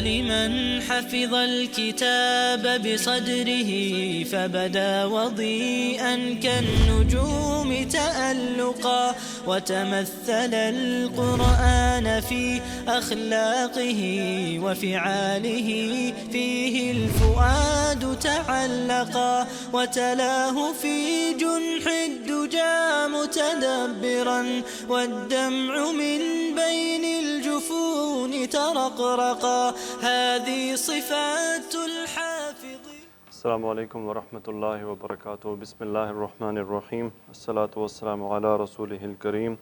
لمن حفظ الكتاب بصدره فبدا وضيئا كالنجوم تألقا وتمثل القرآن في أخلاقه وفعاله فيه الفؤاد تعلقا وتلاه في جنح الدجى متدبرا والدمع من بين الجفون ترقرقا هذه صفات الحافظ. السلام علیکم ورحمۃ اللہ وبرکاتہ. بسم اللہ الرحمن الرحیم. الصلاۃ والسلام علی رسولہ الکریم.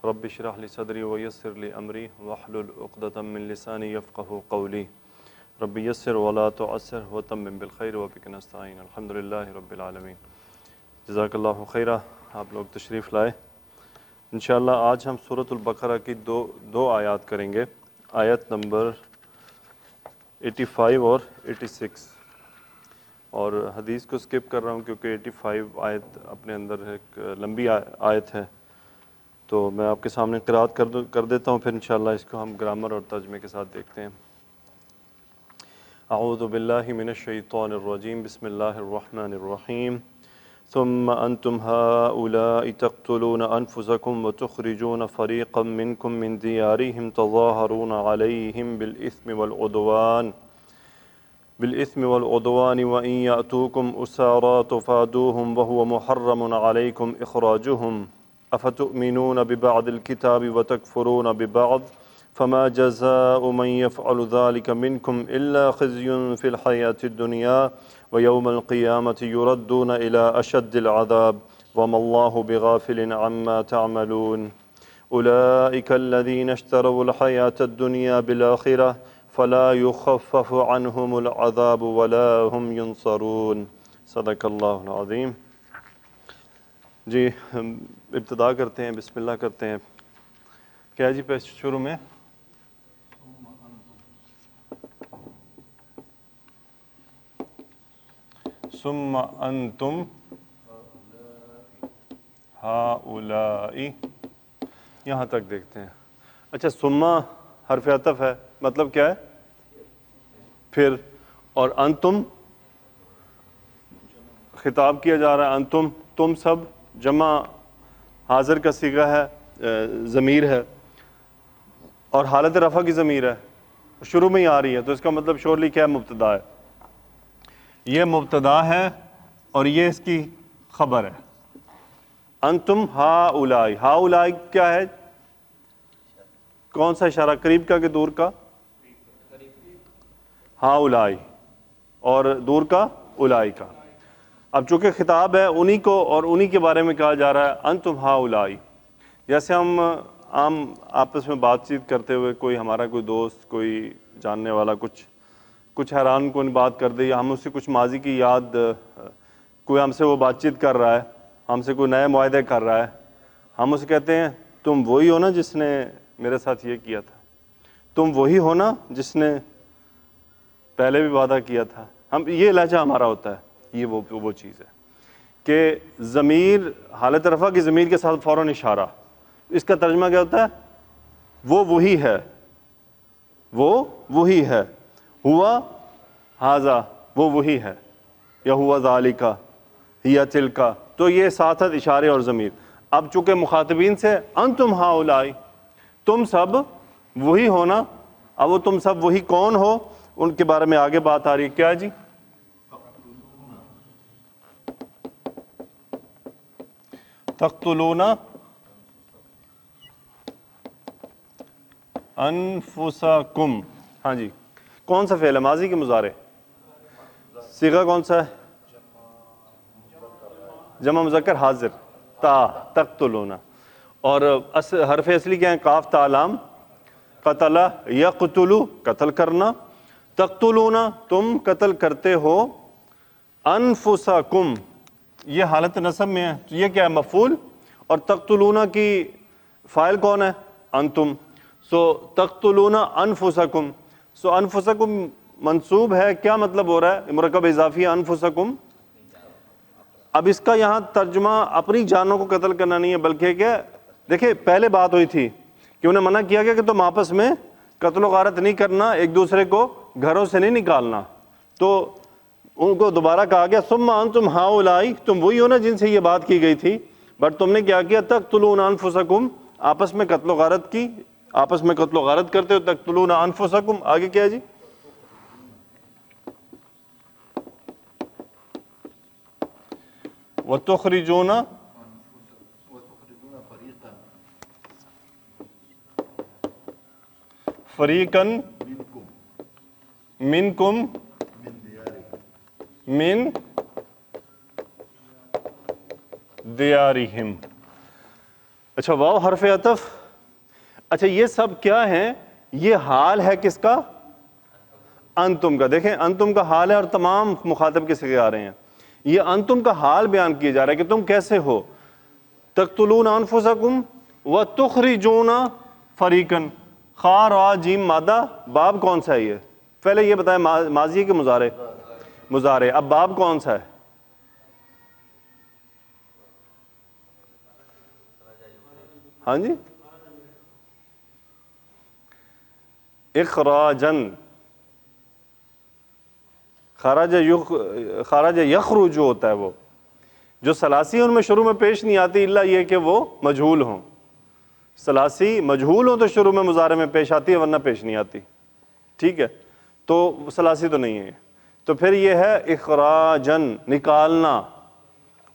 رب اشرح لی صدری ویسر لی امری واحلل عقدۃ من لسانی یفقہوا قولی. رب یسر ولا تعسر وتمم بالخیر وبک نستعین. الحمدللہ رب العالمین. جزاک اللہ خیرہ. آپ لوگ تشریف لائے. انشاءاللہ آج ہم سورۃ البقرہ کی دو آیات کریں گے، آیت نمبر 85 اور 86. اور حدیث کو سکپ کر رہا ہوں کیونکہ 85 آیت اپنے اندر ایک لمبی آیت ہے، تو میں آپ کے سامنے قرأت کر دیتا ہوں، پھر انشاءاللہ اس کو ہم گرامر اور ترجمے کے ساتھ دیکھتے ہیں. اعوذ باللہ من الشیطان الرجیم. بسم اللہ الرحمن الرحیم. ثم انتم هؤلاء تقتلون انفسكم وتخرجون فريقا منكم من ديارهم تظاهرون عليهم بالإثم والعدوان وإن يأتوكم أسارى تفادوهم وهو محرم عليكم إخراجهم أفتؤمنون ببعض الكتاب وتكفرون ببعض فما جزاء من يفعل ذلك منكم إلا خزي في الحياة الدنيا ويوم القيامة يردون إلى أشد العذاب وما الله بغافل عما تعملون أولئك الذين اشتروا الحياة الدنيا بالآخرة فلا يخفف عنهم العذاب ولا هم ينصرون. صدق اللہ العظیم. جی ابتدا کرتے ہیں، بسم اللہ کرتے ہیں. کیا جی پہ شروع میں ثم انتم ہؤلاء یہاں تک دیکھتے ہیں. اچھا، ثم حرف عطف ہے، مطلب کیا ہے؟ پھر. اور انتم خطاب کیا جا رہا ہے، انتم تم سب، جمع حاضر کا صیغہ ہے، ضمیر ہے اور حالت رفع کی ضمیر ہے، شروع میں ہی آ رہی ہے، تو اس کا مطلب شورلی کیا ہے؟ مبتدا ہے. یہ مبتدا ہے اور یہ اس کی خبر ہے. انتم ہؤلاء. ہؤلاء کیا ہے؟ کون سا اشارہ؟ قریب کا کہ دور کا؟ ہؤلاء. اور دور کا اولائی کا. اب چونکہ خطاب ہے انہی کو اور انہی کے بارے میں کہا جا رہا ہے انتم ہؤلاء. جیسے ہم عام آپس میں بات چیت کرتے ہوئے کوئی ہمارا کوئی دوست، کوئی جاننے والا کچھ حیران کن بات کر دے، یا ہم اس سے کچھ ماضی کی یاد، کوئی ہم سے وہ بات چیت کر رہا ہے، ہم سے کوئی نئے معاہدے کر رہا ہے، ہم اسے کہتے ہیں تم وہی ہو نا جس نے میرے ساتھ یہ کیا تھا، تم وہی ہو نا جس نے پہلے بھی وعدہ کیا تھا. ہم یہ لہجہ ہمارا ہوتا ہے. یہ وہ چیز ہے کہ ضمیر حالت رفع کی ضمیر کے ساتھ فوراً اشارہ. اس کا ترجمہ کیا ہوتا ہے؟ وہ وہی ہے، وہ وہی ہے. ہوا ہاذا، وہ وہی ہے، یا ہوا ذالکا یا تلکا. تو یہ ساتھ اشارے اور ضمیر. اب چونکہ مخاطبین سے انتم ہؤلاء، تم سب وہی ہونا. اب وہ تم سب وہی کون ہو، ان کے بارے میں آگے بات آ رہی ہے. کیا جی؟ تقتلون انفسکم. ہاں جی، کون سا فعل ہے؟ ماضی کے مضارع. صیغہ کون سا ہے؟ جمع مذکر حاضر، تا. تقتلون. اور حرف اصلی کیا ہے؟ قاف تا لام. قتل یقتل، قتل کرنا. تقتلون، تم قتل کرتے ہو. انفسکم، یہ حالت نصب میں ہے، تو یہ کیا ہے؟ مفعول. اور تقتلون کی فاعل کون ہے؟ انتم. سو تقتلون انفسکم. سو انفسکم منصوب ہے. کیا مطلب ہو رہا ہے؟ مرکب اضافی انفسکم. اب اس کا یہاں ترجمہ اپنی جانوں کو قتل کرنا نہیں ہے، بلکہ کہ دیکھیں پہلے بات ہوئی تھی کہ انہیں منع کیا گیا کہ تم آپس میں قتل و غارت نہیں کرنا، ایک دوسرے کو گھروں سے نہیں نکالنا. تو ان کو دوبارہ کہا گیا ثم انتم ہؤلاء، تم وہی ہو نا جن سے یہ بات کی گئی تھی، بٹ تم نے کیا کیا؟ تقتلون انفسکم، آپس میں قتل و غارت کی، آپس میں قتل و غارت کرتے ہو. تقتلون انفسکم، آگے کیا ہے جی؟ وتخرجون فریقا منکم من دیارہم. اچھا واو حرف عطف. اچھا یہ سب کیا ہے؟ یہ حال ہے کس کا؟ انتم کا. دیکھیں انتم کا حال ہے اور تمام مخاطب کے صیغے آ رہے ہیں. یہ انتم کا حال بیان کیا جا رہا ہے کہ تم کیسے ہو. تقتلون انفسکم وتخرجون فریقا. خا را جیم مادہ، باب کون سا ہے یہ؟ پہلے یہ بتائیں ماضی کے مضارع؟ مضارع. اب باب کون سا ہے؟ ہاں جی اخراجن. خرج یخرج جو ہوتا ہے وہ جو ثلاثی ان میں شروع میں پیش نہیں آتی الا یہ کہ وہ مجہول ہوں. ثلاثی مجہول ہوں تو شروع میں مضارع میں پیش آتی ہے ورنہ پیش نہیں آتی. ٹھیک ہے، تو ثلاثی تو نہیں ہے. تو پھر یہ ہے اخراجن، نکالنا.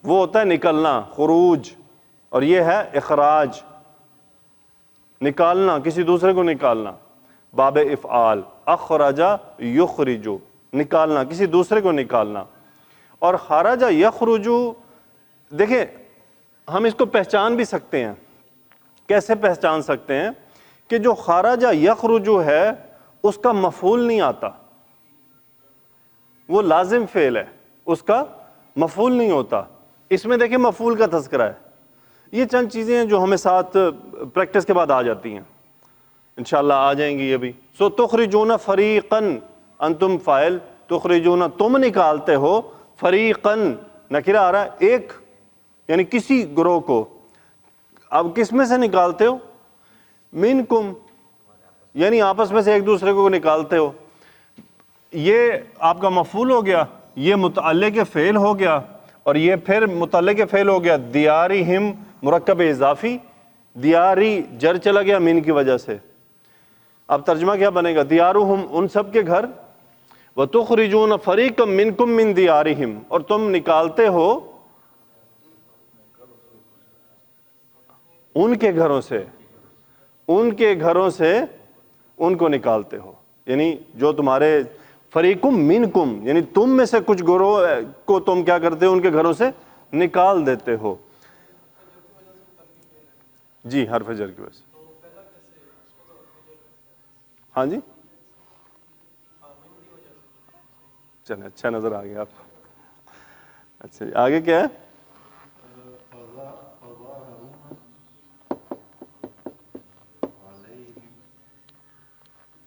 وہ ہوتا ہے نکلنا، خروج، اور یہ ہے اخراج، نکالنا، کسی دوسرے کو نکالنا. باب افعال، اخرج یخرج، نکالنا، کسی دوسرے کو نکالنا. اور خرج یخرج، دیکھیں ہم اس کو پہچان بھی سکتے ہیں. کیسے پہچان سکتے ہیں؟ کہ جو خرج یخرج ہے اس کا مفعول نہیں آتا، وہ لازم فعل ہے، اس کا مفعول نہیں ہوتا. اس میں دیکھیں مفعول کا تذکرہ ہے. یہ چند چیزیں ہیں جو ہمیں ساتھ پریکٹس کے بعد آ جاتی ہیں، انشاءاللہ آ جائیں گی یہ بھی. سو تخرجون فریقا، انتم فاعل، تخرجون تم نکالتے ہو، فریقا نکرہ آ رہا ہے، ایک یعنی کسی گروہ کو. اب کس میں سے نکالتے ہو؟ منکم، یعنی آپس میں سے ایک دوسرے کو نکالتے ہو. یہ آپ کا مفعول ہو گیا، یہ متعلق فعل ہو گیا، اور یہ پھر متعلق فعل ہو گیا. دیارہم مرکب اضافی، دیاری جر چلا گیا من کی وجہ سے. اب ترجمہ کیا بنے گا؟ دیارہم ان سب کے گھر، وتخرجون فریقا منکم من دیارہم، اور تم نکالتے ہو ان کے گھروں سے، ان کے گھروں سے ان کو نکالتے ہو. یعنی جو تمہارے فریقم منکم، یعنی تم میں سے کچھ گروہ کو تم کیا کرتے ہو؟ ان کے گھروں سے نکال دیتے ہو. جی حرف جر کی وجہ سے. ہاں جی چلیں اچھا نظر آ گیا آپ کو. اچھا آگے کیا ہے؟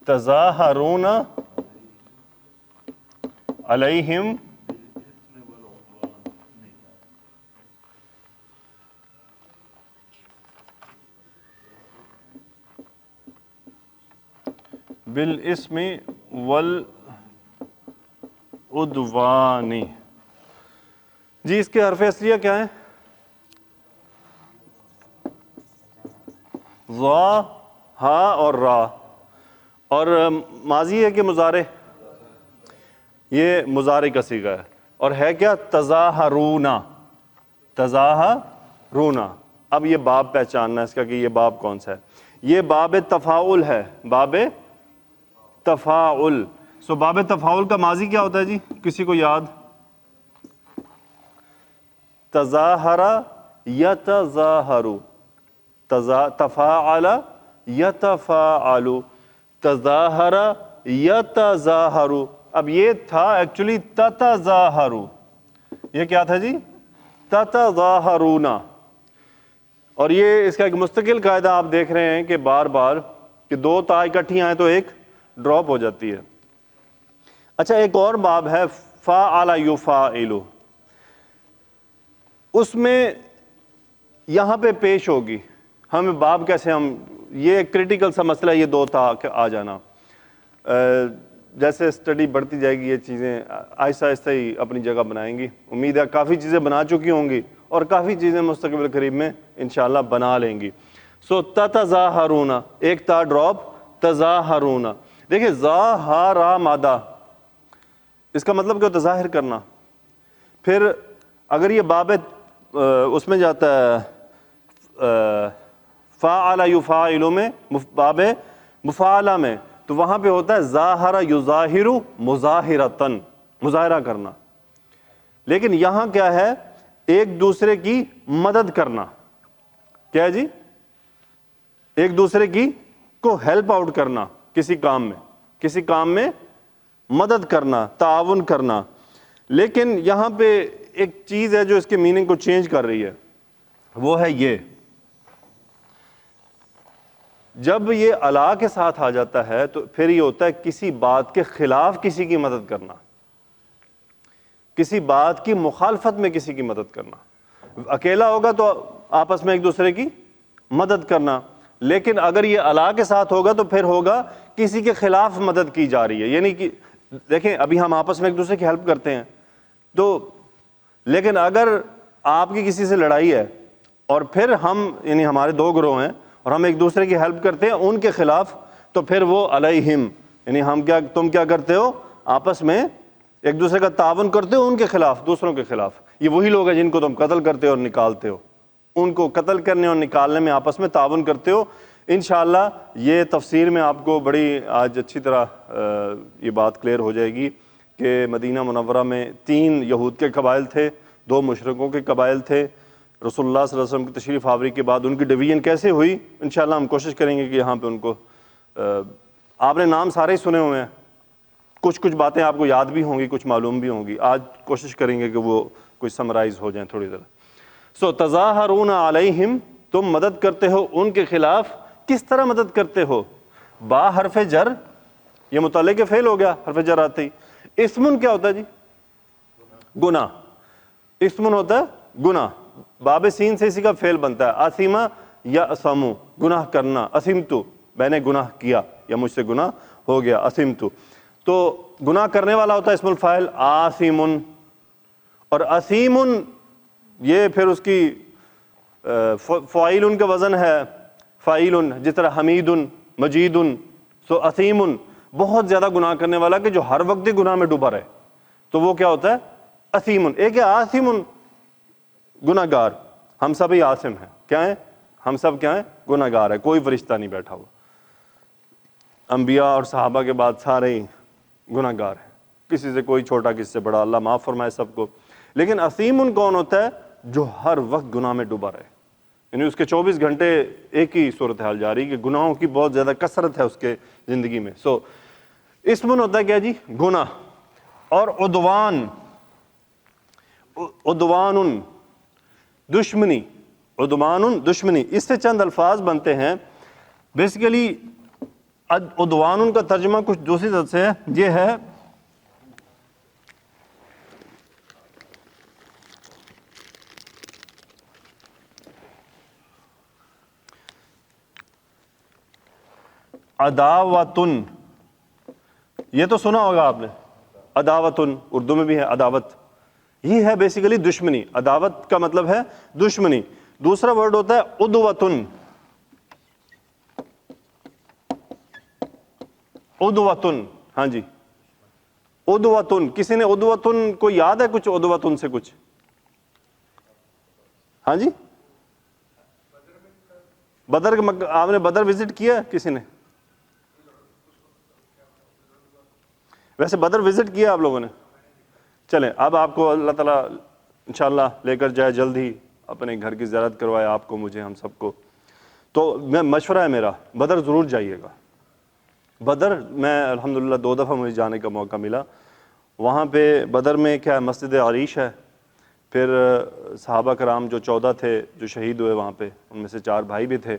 تظاہرون علیہم بالاسم والعدوان. جی اس کے حرف اصلیہ کیا ہے؟ ضا، ہا اور را. اور ماضی ہے کہ مضارع؟ یہ مضارع کا صیغہ ہے. اور ہے کیا؟ تظاہرونا، تظاہرونا. اب یہ باب پہچاننا ہے اس کا کہ یہ باب کون سا ہے. یہ باب تفاعل ہے، باب تفاعل. سو باب تفاعل کا ماضی کیا ہوتا ہے جی؟ کسی کو یاد؟ تظاہر یتظاہر، تفاعل یتفاعل، تظاہر یتظاہر. اب یہ تھا ایکچولی تتظاہر، یہ کیا تھا جی؟ تتظاہرون. اور یہ اس کا ایک مستقل قاعدہ آپ دیکھ رہے ہیں کہ بار بار کہ دو تا اکٹھی آئیں تو ایک ڈراپ ہو جاتی ہے. اچھا ایک اور باب ہے فاعل یفاعل، اس میں یہاں پہ پیش ہوگی ہمیں باب کیسے ہم، یہ ایک کرٹیکل سا مسئلہ یہ دو تھا کہ آ جانا. جیسے اسٹڈی بڑھتی جائے گی یہ چیزیں آہستہ آہستہ ہی اپنی جگہ بنائیں گی. امید ہے کافی چیزیں بنا چکی ہوں گی اور کافی چیزیں مستقبل قریب میں انشاءاللہ بنا لیں گی. سو تتظاہرون، ایک تا ڈراپ، تظاہرون. دیکھیں ظاہرا مادہ، اس کا مطلب کیا ہوتا ہے؟ ظاہر کرنا. پھر اگر یہ باب اس میں جاتا ہے فاعل یفاعل میں، باب مفاعلہ میں، تو وہاں پہ ہوتا ہے ظاہر یظاہر مظاہرتن، مظاہرہ کرنا. لیکن یہاں کیا ہے؟ ایک دوسرے کی مدد کرنا. کیا ہے جی؟ ایک دوسرے کی کو ہیلپ آؤٹ کرنا کسی کام میں، کسی کام میں مدد کرنا، تعاون کرنا. لیکن یہاں پہ ایک چیز ہے جو اس کے میننگ کو چینج کر رہی ہے، وہ ہے یہ، جب یہ الا کے ساتھ آ جاتا ہے تو پھر یہ ہوتا ہے کسی بات کے خلاف کسی کی مدد کرنا، کسی بات کی مخالفت میں کسی کی مدد کرنا. اکیلا ہوگا تو آپس میں ایک دوسرے کی مدد کرنا، لیکن اگر یہ الا کے ساتھ ہوگا تو پھر ہوگا کسی کے خلاف مدد کی جا رہی ہے. یعنی کہ دیکھیں ابھی ہم آپس میں ایک دوسرے کی ہیلپ کرتے ہیں تو، لیکن اگر آپ کی کسی سے لڑائی ہے اور پھر ہم، یعنی ہمارے دو گروہ ہیں اور ہم ایک دوسرے کی ہیلپ کرتے ہیں ان کے خلاف، تو پھر وہ علیہم، یعنی تم کیا کرتے ہو؟ آپس میں ایک دوسرے کا تعاون کرتے ہو ان کے خلاف، دوسروں کے خلاف. یہ وہی لوگ ہیں جن کو تم قتل کرتے ہو اور نکالتے ہو، ان کو قتل کرنے اور نکالنے میں آپس میں تعاون کرتے ہو. انشاءاللہ یہ تفسیر میں آپ کو بڑی آج اچھی طرح یہ بات کلیئر ہو جائے گی کہ مدینہ منورہ میں 3 یہود کے قبائل تھے، 2 مشرکوں کے قبائل تھے. رسول اللہ صلی اللہ علیہ وسلم کی تشریف آوری کے بعد ان کی ڈویژن کیسے ہوئی، انشاءاللہ ہم کوشش کریں گے کہ یہاں پہ ان کو، آپ نے نام سارے ہی سنے ہوئے ہیں، کچھ باتیں آپ کو یاد بھی ہوں گی، کچھ معلوم بھی ہوں گی. آج کوشش کریں گے کہ وہ کچھ سمرائز ہو جائیں تھوڑی ذرا. سو تظاہرون علیہم، تم مدد کرتے ہو ان کے خلاف. کس طرح مدد کرتے ہو؟ با حرف جر، یہ متعلق فعل ہو گیا حرف جر آتے ہی. اسمن کیا ہوتا ہے جی؟ گناہ. اسمن ہوتا ہے گناہ، باب سین سے اسی کا فعل بنتا ہے. آثیمہ یا اسمو، گناہ کرنا. اسمتو، میں نے گناہ کیا یا مجھ سے گناہ ہو گیا. اسمتو تو گناہ کرنے والا ہوتا ہے اسم الفاعل آثیمن. اور اسیمن یہ پھر اس کی فاعل کا وزن ہے فاعل، جس طرح حمید مجید. سو اسیمن بہت زیادہ گناہ کرنے والا کہ جو ہر وقت ہی گناہ میں ڈوبا رہے، تو وہ کیا ہوتا ہے؟ اسیمن. ایک ہے آثمن، گناہ گار. ہم سب ہی آثم ہیں. کیا ہیں؟ ہم سب کیا ہیں؟ گناہ گار ہے. کوئی فرشتہ نہیں بیٹھا ہوا. انبیاء اور صحابہ کے بعد سارے ہی گناہ گار ہیں، کسی سے کوئی چھوٹا کسی سے بڑا، اللہ معاف فرمائے سب کو. لیکن اسیمن کون ہوتا ہے؟ جو ہر وقت گناہ میں ڈوبا رہے، یعنی اس کے 24 گھنٹے ایک ہی صورتحال جاری کہ گناہوں کی بہت زیادہ کثرت ہے اس کے زندگی میں. سو اسمن ہوتا ہے کیا جی؟ گناہ. اور عدوان، عدوان دشمنی، عدوان دشمنی. اس سے چند الفاظ بنتے ہیں. بیسیکلی عدوان کا ترجمہ کچھ دوسری طرح سے ہے، یہ ہے عداوتن. یہ تو سنا ہوگا آپ نے، عداوتن اردو میں بھی ہے عداوت. یہ ہے بیسیکلی دشمنی. عداوت کا مطلب ہے دشمنی. دوسرا ورڈ ہوتا ہے عدوتن. عدوتن، ہاں جی، عدوتن. کسی نے عدوتن کو یاد ہے کچھ؟ عدوتن سے کچھ؟ ہاں جی، بدر، آپ نے بدر وزٹ کیا کسی نے؟ ویسے بدر وزٹ کیا آپ لوگوں نے؟ چلیں اب آپ کو اللہ تعالیٰ انشاءاللہ لے کر جائے، جلد ہی اپنے گھر کی زیارت کروائے آپ کو، مجھے، ہم سب کو. تو میں مشورہ ہے میرا، بدر ضرور جائیے گا. بدر میں الحمدللہ 2 دفعہ مجھے جانے کا موقع ملا. وہاں پہ بدر میں کیا ہے، مسجد عریش ہے. پھر صحابہ کرام جو 14 تھے جو شہید ہوئے وہاں پہ، ان میں سے 4 بھائی بھی تھے،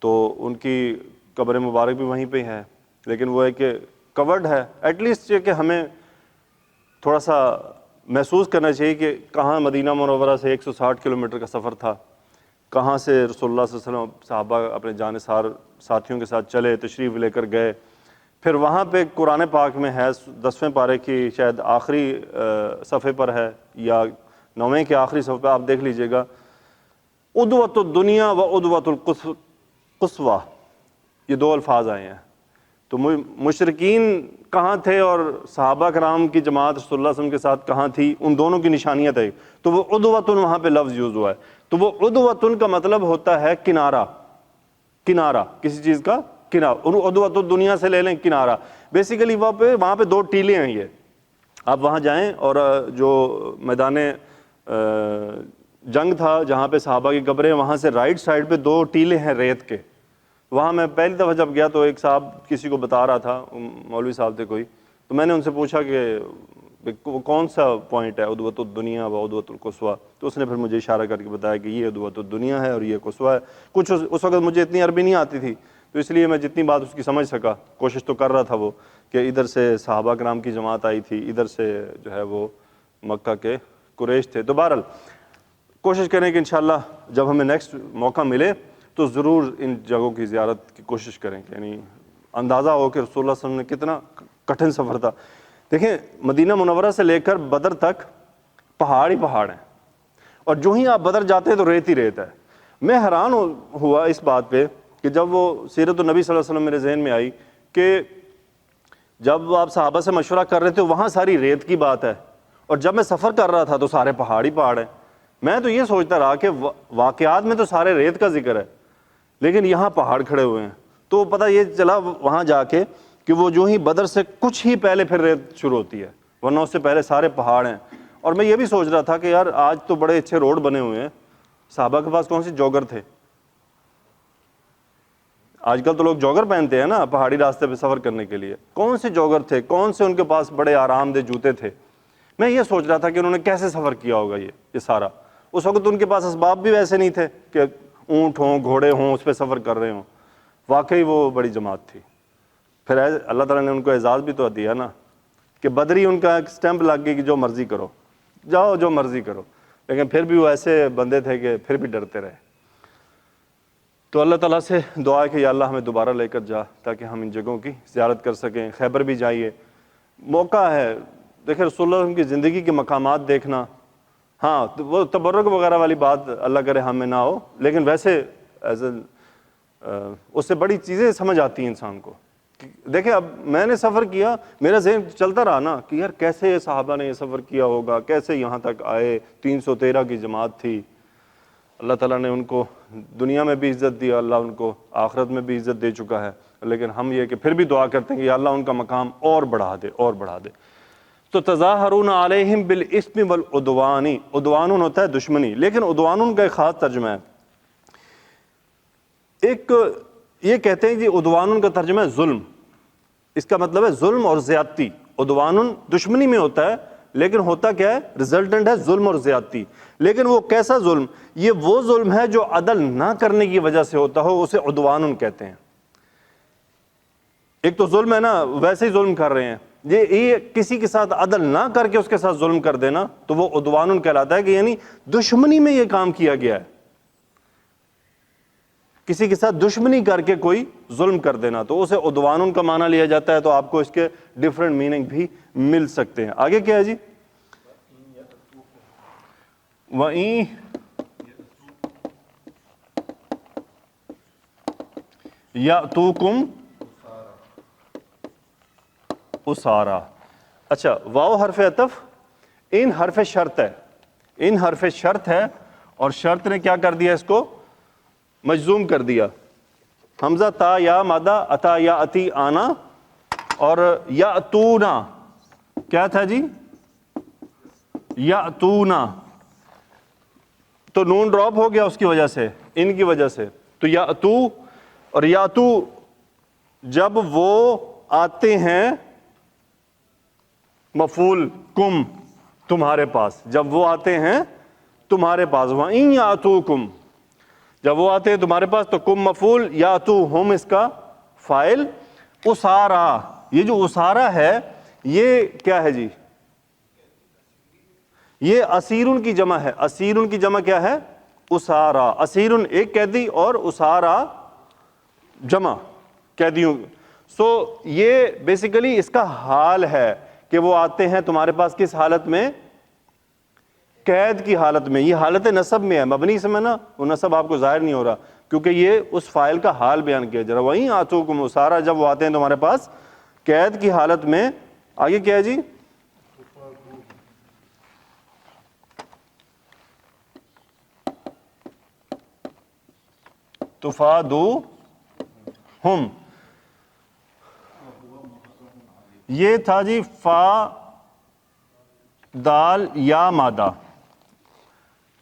تو ان کی قبر مبارک بھی وہیں پہ ہے. لیکن وہ ہے کہ کورڈ ہے. ایٹ لیسٹ یہ کہ ہمیں تھوڑا سا محسوس کرنا چاہیے کہ کہاں مدینہ منورہ سے 160 کلومیٹر کا سفر تھا، کہاں سے رسول اللہ صلی اللہ علیہ وسلم صحابہ اپنے جانثار ساتھیوں کے ساتھ چلے، تشریف لے کر گئے. پھر وہاں پہ قرآن پاک میں ہے 10ویں پارے کی شاید آخری صفحے پر ہے یا 9ویں کے آخری صفحے پہ، آپ دیکھ لیجئے گا، ادوۃ الدنیا و ادوۃ القصویٰ، یہ 2 الفاظ آئے ہیں. تو مشرکین کہاں تھے اور صحابہ کرام کی جماعت رسول اللہ صلی اللہ علیہ وسلم کے ساتھ کہاں تھی، ان دونوں کی نشانیاں تھے. تو وہ ادوۃن وہاں پہ لفظ یوز ہوا ہے. تو وہ ادوۃن کا مطلب ہوتا ہے کنارہ، کنارہ کسی چیز کا کنارہ. ادوۃ الدنیا سے لے لیں کنارہ. بیسیکلی وہاں پہ 2 ٹیلے ہیں. یہ آپ وہاں جائیں اور جو میدان جنگ تھا جہاں پہ صحابہ کی قبریں، وہاں سے رائٹ سائڈ پہ 2 ٹیلے ہیں ریت کے. وہاں میں پہلی دفعہ جب گیا تو ایک صاحب کسی کو بتا رہا تھا، مولوی صاحب تھے کوئی، تو میں نے ان سے پوچھا کہ وہ کون سا پوائنٹ ہے ادوۃ الدنیا و ادوۃ القصویٰ. تو اس نے پھر مجھے اشارہ کر کے بتایا کہ یہ ادوۃ الدنیا ہے اور یہ قصویٰ ہے. کچھ اس وقت مجھے اتنی عربی نہیں آتی تھی، تو اس لیے میں جتنی بات اس کی سمجھ سکا، کوشش تو کر رہا تھا وہ، کہ ادھر سے صحابہ کرام کی جماعت آئی تھی، ادھر سے جو ہے وہ مکہ کے قریش تھے. تو بہرحال کوشش کریں کہ انشاءاللہ جب ہمیں نیکسٹ موقع ملے تو ضرور ان جگہوں کی زیارت کی کوشش کریں. یعنی اندازہ ہو کہ رسول اللہ صلی اللہ علیہ وسلم نے کتنا کٹھن سفر تھا. دیکھیں مدینہ منورہ سے لے کر بدر تک پہاڑ ہی پہاڑ ہیں، اور جو ہی آپ بدر جاتے ہیں تو ریت ہی ریت ہے. میں حیران ہوا اس بات پہ کہ جب وہ سیرت النبی صلی اللہ علیہ وسلم میرے ذہن میں آئی کہ جب آپ صحابہ سے مشورہ کر رہے تھے وہاں ساری ریت کی بات ہے، اور جب میں سفر کر رہا تھا تو سارے پہاڑ ہی پہاڑ ہیں. میں تو یہ سوچتا رہا کہ واقعات میں تو سارے ریت کا ذکر ہے، لیکن یہاں پہاڑ کھڑے ہوئے ہیں. تو پتہ یہ چلا وہاں جا کے کہ وہ جو ہی بدر سے کچھ ہی پہلے پھر ریت شروع ہوتی ہے، ورنہ اس سے پہلے سارے پہاڑ ہیں. اور میں یہ بھی سوچ رہا تھا کہ یار آج تو بڑے اچھے روڈ بنے ہوئے ہیں، صحابہ کے پاس کون سی جوگر تھے؟ آج کل تو لوگ جوگر پہنتے ہیں نا پہاڑی راستے پہ سفر کرنے کے لیے. کون سے جوگر تھے؟ کون سے ان کے پاس بڑے آرام دہ جوتے تھے؟ میں یہ سوچ رہا تھا کہ انہوں نے کیسے سفر کیا ہوگا یہ سارا. اس وقت ان کے پاس اسباب بھی ویسے نہیں تھے کہ اونٹ ہوں، گھوڑے ہوں، اس پہ سفر کر رہے ہوں. واقعی وہ بڑی جماعت تھی. پھر اللہ تعالیٰ نے ان کو اعزاز بھی تو دیا نا کہ بدری ان کا ایک سٹیمپ لگ گئی کہ جو مرضی کرو، جاؤ جو مرضی کرو. لیکن پھر بھی وہ ایسے بندے تھے کہ پھر بھی ڈرتے رہے. تو اللہ تعالیٰ سے دعا ہے کہ یا اللہ ہمیں دوبارہ لے کر جا تاکہ ہم ان جگہوں کی زیارت کر سکیں. خیبر بھی جائیے، موقع ہے. دیکھیں رسول اللہ علیہ وسلم کی زندگی کے مقامات دیکھنا، ہاں وہ تبرک وغیرہ والی بات اللہ کرے ہمیں نہ ہو، لیکن ویسے اس سے بڑی چیزیں سمجھ آتی ہیں انسان کو. دیکھیں اب میں نے سفر کیا، میرا ذہن چلتا رہا نا کہ یار کیسے صحابہ نے یہ سفر کیا ہوگا، کیسے یہاں تک آئے. 313 کی جماعت تھی. اللہ تعالیٰ نے ان کو دنیا میں بھی عزت دیا، اللہ ان کو آخرت میں بھی عزت دے چکا ہے. لیکن ہم یہ کہ پھر بھی دعا کرتے ہیں کہ یا اللہ ان کا مقام اور بڑھا دے اور بڑھا دے. تو تظاہرون علیہم بالاسم والعدوان، عدوان ہوتا ہے دشمنی، لیکن عدوان کا ایک خاص ترجمہ ہے. ایک یہ کہتے ہیں کہ عدوان کا ترجمہ ہے ظلم. اس کا مطلب ہے ظلم اور زیادتی. عدوان دشمنی میں ہوتا ہے، لیکن ہوتا کیا ہے؟ ریزلٹنٹ ہے ظلم اور زیادتی. لیکن وہ کیسا ظلم؟ یہ وہ ظلم ہے جو عدل نہ کرنے کی وجہ سے ہوتا ہو، اسے عدوان کہتے ہیں. ایک تو ظلم ہے نا، ویسے ہی ظلم کر رہے ہیں. یہ کسی کے ساتھ عدل نہ کر کے اس کے ساتھ ظلم کر دینا تو وہ عدوان کہلاتا ہے، کہ یعنی دشمنی میں یہ کام کیا گیا ہے. کسی کے ساتھ دشمنی کر کے کوئی ظلم کر دینا تو اسے عدوان کا معنی لیا جاتا ہے. تو آپ کو اس کے ڈیفرنٹ میننگ بھی مل سکتے ہیں. آگے کیا ہے جی؟ وَإِن یَأْتُوکُمْ اسارا. اچھا واو حرف عطف، ان حرف شرط ہے، ان حرف شرط ہے، اور شرط نے کیا کر دیا؟ اس کو مجزوم کر دیا. حمزہ تا یا مادہ اتا یا اتی آنا، اور یاتونا کیا تھا جی؟ یاتونا. تو نون ڈراپ ہو گیا اس کی وجہ سے، ان کی وجہ سے. تو یاتو اور یاتو جب وہ آتے ہیں، مفعول کم تمہارے پاس، جب وہ آتے ہیں تمہارے پاس. وَإِن یَأْتُوکُم، جب وہ آتے ہیں تمہارے پاس تو کم مفعول، یاتوہم اس کا فاعل. اسارا، یہ جو اسارا ہے یہ کیا ہے جی؟ یہ اسیرن کی جمع ہے. اسیرن کی جمع کیا ہے؟ اسارا، اسیر ایک قیدی اور اسارا جمع قیدیوں. سو یہ بیسیکلی اس کا حال ہے کہ وہ آتے ہیں تمہارے پاس کس حالت میں؟ قید کی حالت میں. یہ حالت نصب میں ہے، مبنی سے میں نا وہ نصب آپ کو ظاہر نہیں ہو رہا کیونکہ یہ اس فائل کا حال بیان کیا جا رہا. وہیں آتوکم اسارا، جب وہ آتے ہیں تمہارے پاس قید کی حالت میں. آگے کیا ہے جی؟ تفادوہم، یہ تھا جی فا دال یا مادہ،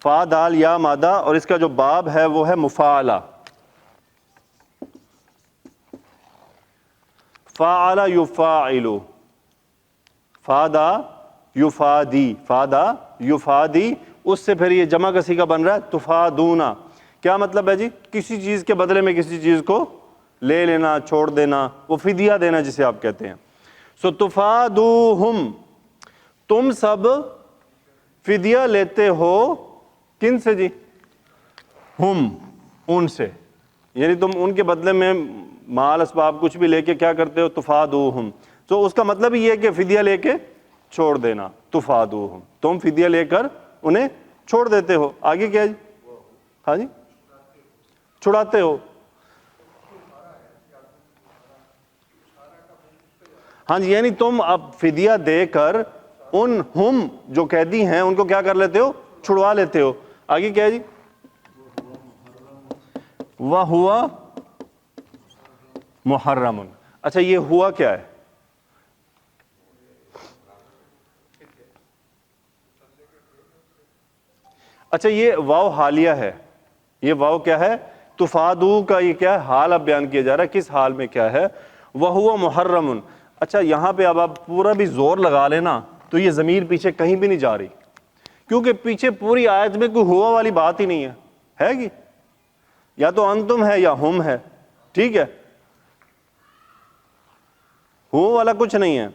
فا دال یا مادہ، اور اس کا جو باب ہے وہ ہے مفاعلہ. فاعل یفاعل، فادا یفادی، فادا یفادی، اس سے پھر یہ جمع کا صیغہ بن رہا ہے تفادونا. کیا مطلب ہے جی؟ کسی چیز کے بدلے میں کسی چیز کو لے لینا، چھوڑ دینا، وہ فدیہ دینا جسے آپ کہتے ہیں. سو تفادوہم، تم سب فدیہ لیتے ہو کن سے جی؟ ہم، ان سے، یعنی تم ان کے بدلے میں مال اسباب کچھ بھی لے کے کیا کرتے ہو؟ تفادوہم. تو اس کا مطلب یہ ہے کہ فدیہ لے کے چھوڑ دینا. تفادوہم، تم فدیہ لے کر انہیں چھوڑ دیتے ہو. آگے کیا جی؟ ہاں جی، چھڑاتے ہو. ہاں جی، یعنی تم اب فدیہ دے کر ان ہم جو قیدی ہیں ان کو کیا کر لیتے ہو؟ چھڑوا لیتے ہو. آگے کیا ہے جی؟ وَهُوَ محرم. اچھا یہ ہوا کیا ہے؟ اچھا یہ واو حالیہ ہے. یہ واو کیا ہے؟ تفادو کا یہ کیا ہے؟ حال اب بیان کیا جا رہا ہے. کس حال میں کیا ہے؟ وَهُوَ محرم. اچھا یہاں پہ اب آپ پورا بھی زور لگا لینا تو یہ ضمیر پیچھے کہیں بھی نہیں جا رہی، کیونکہ پیچھے پوری آیت میں کوئی ہوا والی بات ہی نہیں ہے. ہے گی؟ یا تو انتم ہے یا ہم ہے. ٹھیک ہے، ہو والا کچھ نہیں ہے.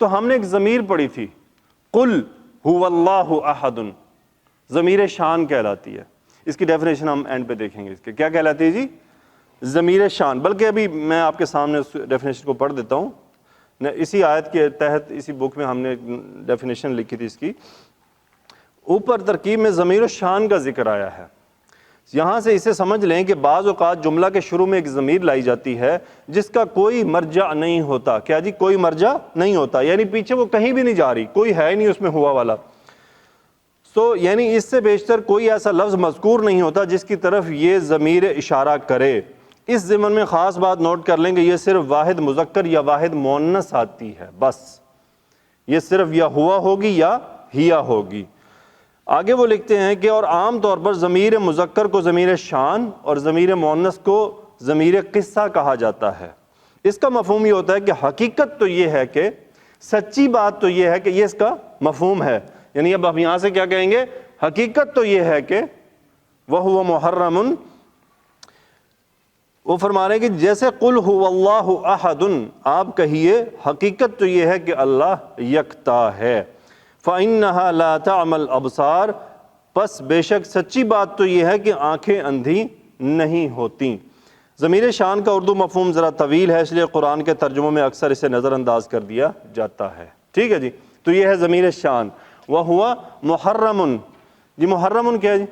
تو ہم نے ایک ضمیر پڑھی تھی، قل هو اللہ احد، ضمیر شان کہلاتی ہے. اس کی ڈیفینیشن ہم اینڈ پہ دیکھیں گے. اس کے کیا کہلاتی ہے جی؟ ضمیر شان. بلکہ ابھی میں آپ کے سامنے اس ڈیفینیشن کو پڑھ دیتا ہوں. اسی آیت کے تحت اسی بک میں ہم نے ڈیفینیشن لکھی تھی اس کی. اوپر ترکیب میں ضمیر الشان کا ذکر آیا ہے. یہاں سے اسے سمجھ لیں کہ بعض اوقات جملہ کے شروع میں ایک ضمیر لائی جاتی ہے جس کا کوئی مرجع نہیں ہوتا. کیا جی؟ کوئی مرجع نہیں ہوتا، یعنی پیچھے وہ کہیں بھی نہیں جا رہی، کوئی ہے ہی نہیں اس میں ہوا والا. تو یعنی اس سے بیشتر کوئی ایسا لفظ مذکور نہیں ہوتا جس کی طرف یہ ضمیر اشارہ کرے. اس ضمن میں خاص بات نوٹ کر لیں کہ یہ صرف واحد مذکر یا واحد مؤنث آتی ہے بس. یہ صرف یا ہوا ہوگی یا ہیا ہوگی. آگے وہ لکھتے ہیں کہ اور عام طور پر ضمیر مذکر کو ضمیر شان اور ضمیر مؤنث کو ضمیر قصہ کہا جاتا ہے. اس کا مفہوم یہ ہوتا ہے کہ حقیقت تو یہ ہے کہ سچی بات تو یہ ہے کہ یہ اس کا مفہوم ہے. یعنی اب ہم یہاں سے کیا کہیں گے؟ حقیقت تو یہ ہے کہ وَهُوَ مُحَرَّمٌ. وہ فرما رہے ہیں کہ جیسے قل هو اللہ احد، آپ کہیے حقیقت تو یہ ہے کہ اللہ یکتا ہے. فَإِنَّهَا لَا تَعْمَى الْأَبْصَارِ، پس بے شک سچی بات تو یہ ہے کہ آنکھیں اندھی نہیں ہوتی. ضمیر شان کا اردو مفہوم ذرا طویل ہے، اس لیے قرآن کے ترجموں میں اکثر اسے نظر انداز کر دیا جاتا ہے. ٹھیک ہے جی، تو یہ ہے ضمیر شان. وَهُوَ مُحَرَّمٌ. جی محرم کیا ہے جی؟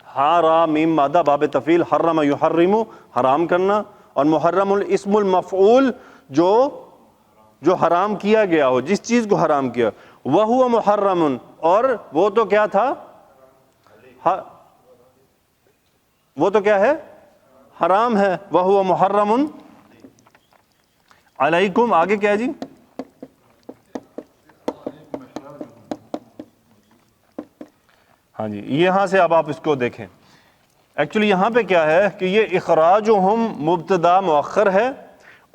ہا را میم مادہ باب تفعیل، حرم یحرم، حرام کرنا. اور محرم الاسم المفعول، جو حرام کیا گیا ہو، جس چیز کو حرام کیا. وَهُوَ محرم، اور وہ تو کیا تھا؟ وہ تو کیا ہے؟ حرام ہے. وَهُوَ محرم علیکم. آگے کیا ہے جی؟ ہاں جی، یہاں سے اب آپ اس کو دیکھیں. ایکچولی یہاں پہ کیا ہے کہ یہ اخراجہم مبتدا مؤخر ہے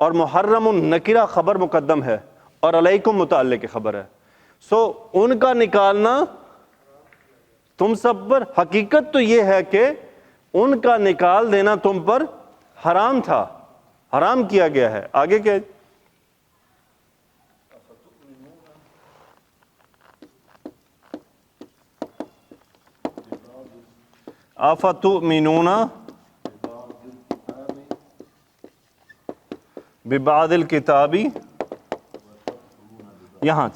اور محرم نکرہ خبر مقدم ہے اور علیکم متعلق خبر ہے. سو ان کا نکالنا تم سب پر، حقیقت تو یہ ہے کہ ان کا نکال دینا تم پر حرام تھا، حرام کیا گیا ہے. آگے کیا ہے؟ افتؤمنون ببعض الکتاب، یہاں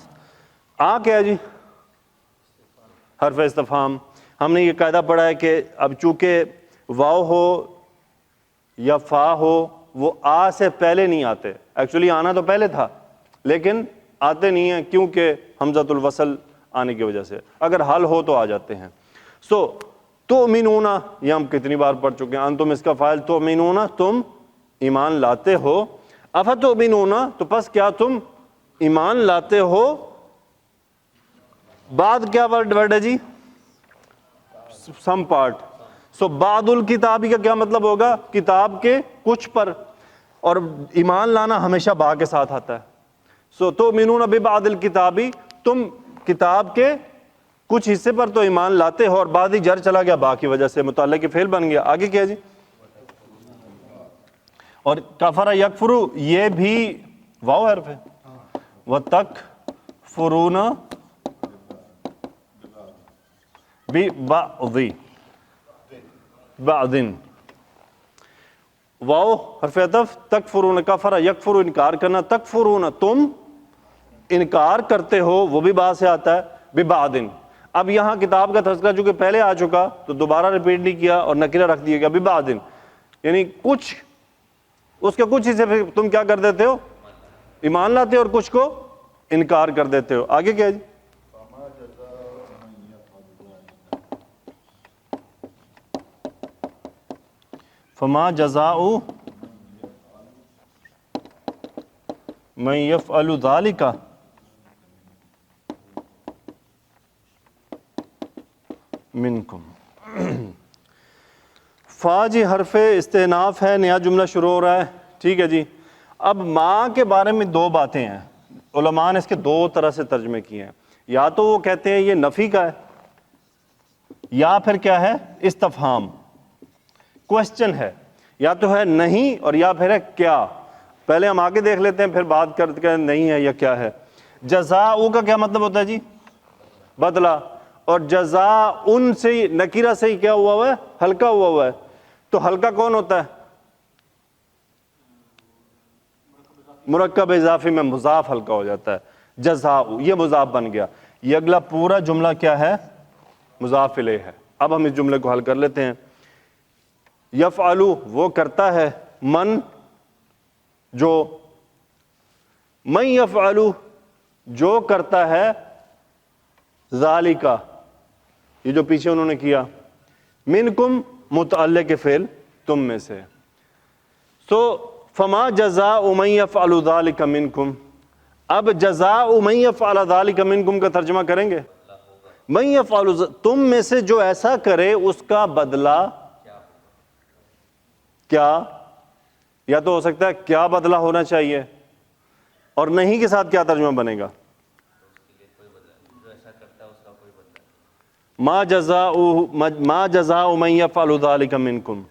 کیا ہے جی؟ حرف استفہام. ہم نے یہ قاعدہ پڑھا ہے کہ اب چونکہ واو ہو یا فا ہو وہ آ سے پہلے نہیں آتے. ایکچولی آنا تو پہلے تھا لیکن آتے نہیں ہیں کیونکہ حمزۃ الوصل آنے کی وجہ سے. اگر حل ہو تو آ جاتے ہیں. سو تؤمنون یہ ہم کتنی بار پڑھ چکے ہیں. انتم اس کا فاعل، تؤمنون تم ایمان لاتے ہو. افتؤمنون تو پس کیا تم ایمان لاتے ہو. بعد کیا ورڈ ہے جی؟ Some part. سو بعض الکتابی کا کیا مطلب ہوگا؟ کتاب کے کچھ پر. اور ایمان لانا ہمیشہ با کے ساتھ آتا ہے. سو تؤمنون ببعض الکتابی، تم کتاب کے کچھ حصے پر تو ایمان لاتے ہو. اور بعد ہی جر چلا گیا با کی وجہ سے، متعلق کے فعل بن گیا. آگے کیا جی؟ اور کفر یکفر یہ بھی واو حرف ہے. وتکفرون ببعض بعض، واو حرف عطف. تکفرون کفر یکفر انکار کرنا، تکفرون تم انکار کرتے ہو، وہ بھی با سے آتا ہے. ببعض، اب یہاں کتاب کا تذکرہ چونکہ پہلے آ چکا تو دوبارہ ریپیٹ نہیں کیا اور نکرہ رکھ دیا گیا. ببعض یعنی کچھ، اس کے کچھ حصے پہ تم کیا کر دیتے ہو؟ ایمان لاتے ہو اور کچھ کو انکار کر دیتے ہو. آگے کیا ہے جی؟ فما جزاء من یفعل ذلک منکم. فا جی حرف استئناف ہے، نیا جملہ شروع ہو رہا ہے. ٹھیک ہے جی. اب ماں کے بارے میں دو باتیں ہیں. علماء نے اس کے دو طرح سے ترجمے کیے ہیں. یا تو وہ کہتے ہیں یہ نفی کا ہے، یا پھر کیا ہے؟ استفہام، کوشچن ہے. یا تو ہے نہیں اور یا پھر ہے کیا. پہلے ہم آگے دیکھ لیتے ہیں پھر بات کرتے ہیں نہیں ہے یا کیا ہے. جزاء کا کیا مطلب ہوتا ہے جی؟ بدلہ. اور جزاء ان سے نکیرہ سے ہی کیا ہوا ہے؟ ہلکا ہوا ہے. تو ہلکا کون ہوتا ہے؟ مرکب اضافی میں مضاف ہلکا ہو جاتا ہے. جزاء یہ مضاف بن گیا. یہ اگلا پورا جملہ کیا ہے؟ مضاف الیہ ہے. اب ہم اس جملے کو حل کر لیتے ہیں. یفعلو وہ کرتا ہے، من جو، من یفعلو جو کرتا ہے، ذالکا یہ جو پیچھے انہوں نے کیا، منکم متعلق فعل تم میں سے. سو فما جزاء من یفعل ذلک منکم. اب جزاء من یفعل ذلک منکم کا ترجمہ کریں گے. من یفعل تم میں سے جو ایسا کرے اس کا بدلہ کیا. یا تو ہو سکتا ہے کیا بدلہ ہونا چاہیے، اور نہیں کے ساتھ کیا ترجمہ بنے گا؟ ما جزاء من یفعل ذلک منکم.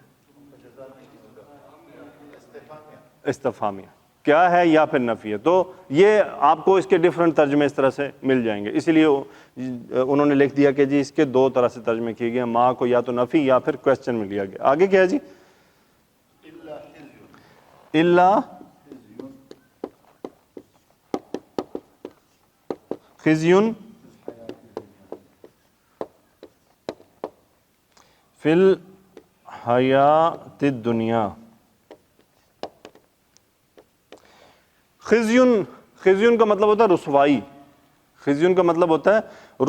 استفہامیہ کیا ہے یا پھر نفی ہے. تو یہ آپ کو اس کے ڈیفرنٹ ترجمے اس طرح سے مل جائیں گے. اسی لیے انہوں نے لکھ دیا کہ جی اس کے دو طرح سے ترجمے کیے گئے. ما کو یا تو نفی یا پھر کوشچن میں لیا گیا. آگے کیا ہے جی؟ الا خزی فی الحیات الدنیا. خزیون کا مطلب ہوتا ہے رسوائی. خزیون کا مطلب ہوتا ہے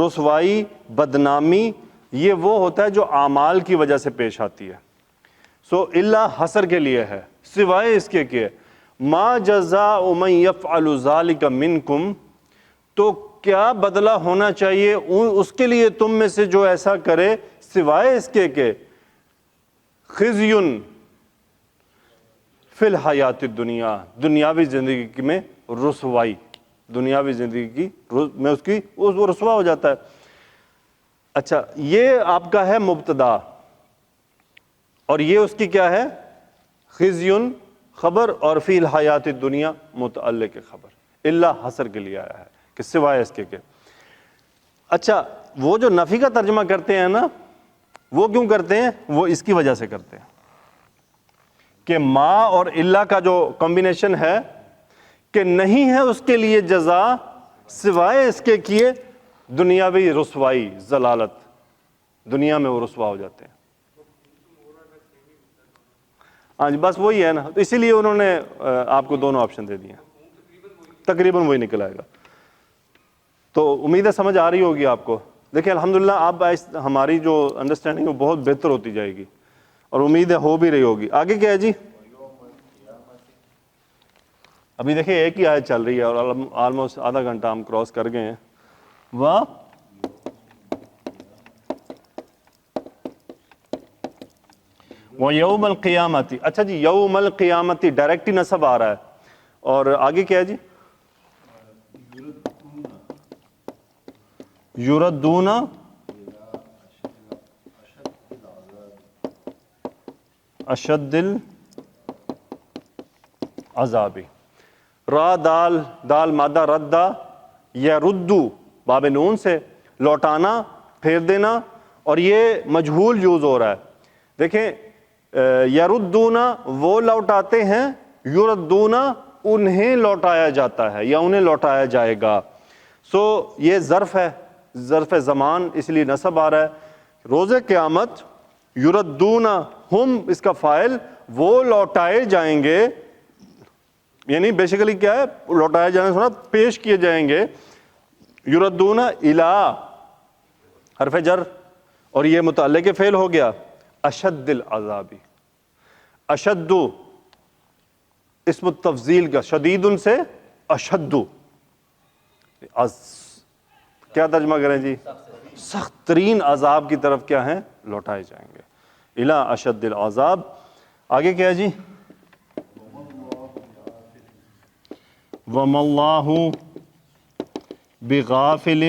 رسوائی، بدنامی. یہ وہ ہوتا ہے جو اعمال کی وجہ سے پیش آتی ہے. سو الا حصر کے لیے ہے، سوائے اس کے کہ ما جزاء من یفعل ذلک منکم، تو کیا بدلہ ہونا چاہیے اس کے لیے تم میں سے جو ایسا کرے، سوائے اس کے کہ خزیون فی الحیات الدنیا، دنیاوی زندگی میں رسوائی، دنیاوی زندگی میں اس کی وہ رسوا ہو جاتا ہے. اچھا یہ آپ کا ہے مبتدا، اور یہ اس کی کیا ہے؟ خزیون خبر، اور فی الحیات الدنیا متعلق خبر. الا حصر کے لیے آیا ہے کہ سوائے اس کے کہ. اچھا وہ جو نفی کا ترجمہ کرتے ہیں نا، وہ کیوں کرتے ہیں؟ وہ اس کی وجہ سے کرتے ہیں کہ ما اور الا کا جو کمبینیشن ہے کہ نہیں ہے اس کے لیے جزا سوائے اس کے کیے دنیاوی رسوائی، ضلالت، دنیا میں وہ رسوا ہو جاتے ہیں۔ ہاں جی بس وہی ہے نا، تو اسی لیے انہوں نے آپ کو دونوں آپشن دے دیے، تقریباً وہی نکل آئے گا۔ تو امید ہے سمجھ آ رہی ہوگی آپ کو۔ دیکھیں الحمدللہ اب ہماری جو انڈرسٹینڈنگ وہ بہت بہتر ہوتی جائے گی، اور امید ہے ہو بھی رہی ہوگی۔ آگے کیا ہے جی؟ ابھی دیکھیں ایک ہی آیت چل رہی ہے اور آلموسٹ آدھا گھنٹہ ہم کراس کر گئے ہیں۔ واہ وَيَوْمَ الْقِيَامَةِ، اچھا جی یوم القیامتی ڈائریکٹ ہی نصب آ رہا ہے، اور آگے کیا ہے جی؟ یردون اشد العذاب، را دال دال مادہ ردہ، یردو باب نون سے لوٹانا، پھیر دینا، اور یہ مجہول یوز ہو رہا ہے۔ دیکھیں یردون وہ لوٹاتے ہیں، یردون انہیں لوٹایا جاتا ہے یا انہیں لوٹایا جائے گا۔ سو یہ ظرف ہے، ظرف زمان، اس لیے نصب آ رہا ہے۔ روز قیامت یردون ہم اس کا فاعل، وہ لوٹائے جائیں گے، یعنی بیسیکلی کیا ہے؟ لوٹائے جانے سے پیش کیے جائیں گے۔ یردون الا حرف جر، اور یہ متعلق فعل ہو گیا اشد العذابی۔ اشد اسم التفضیل کا، شدید ان سے اشد، کیا ترجمہ کریں جی؟ سخت ترین عذاب کی طرف کیا ہیں؟ لوٹائے جائیں گے۔ الا اشد العذاب۔ آگے کیا ہے جی؟ وَمَا اللَّهُ بِغَافِلٍ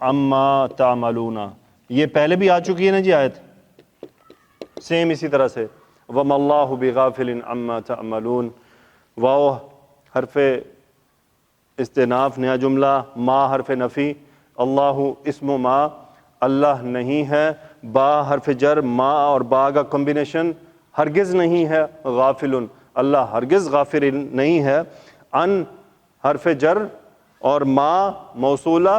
عَمَّا تَعْمَلُونَ، یہ پہلے بھی آ چکی ہے نا جی آیت، سیم اسی طرح سے وَمَا اللَّهُ بِغَافِلٍ عَمَّا تَعْمَلُونَ۔ واو حرف استئناف نیا جملہ، ما حرف نفی، اللہ اسم ما اللہ نہیں ہے، با حرف جر، ما اور با کا کمبینیشن ہرگز نہیں ہے، غافل اللہ ہرگز غافل نہیں ہے، ان حرف جر اور ما موصولہ،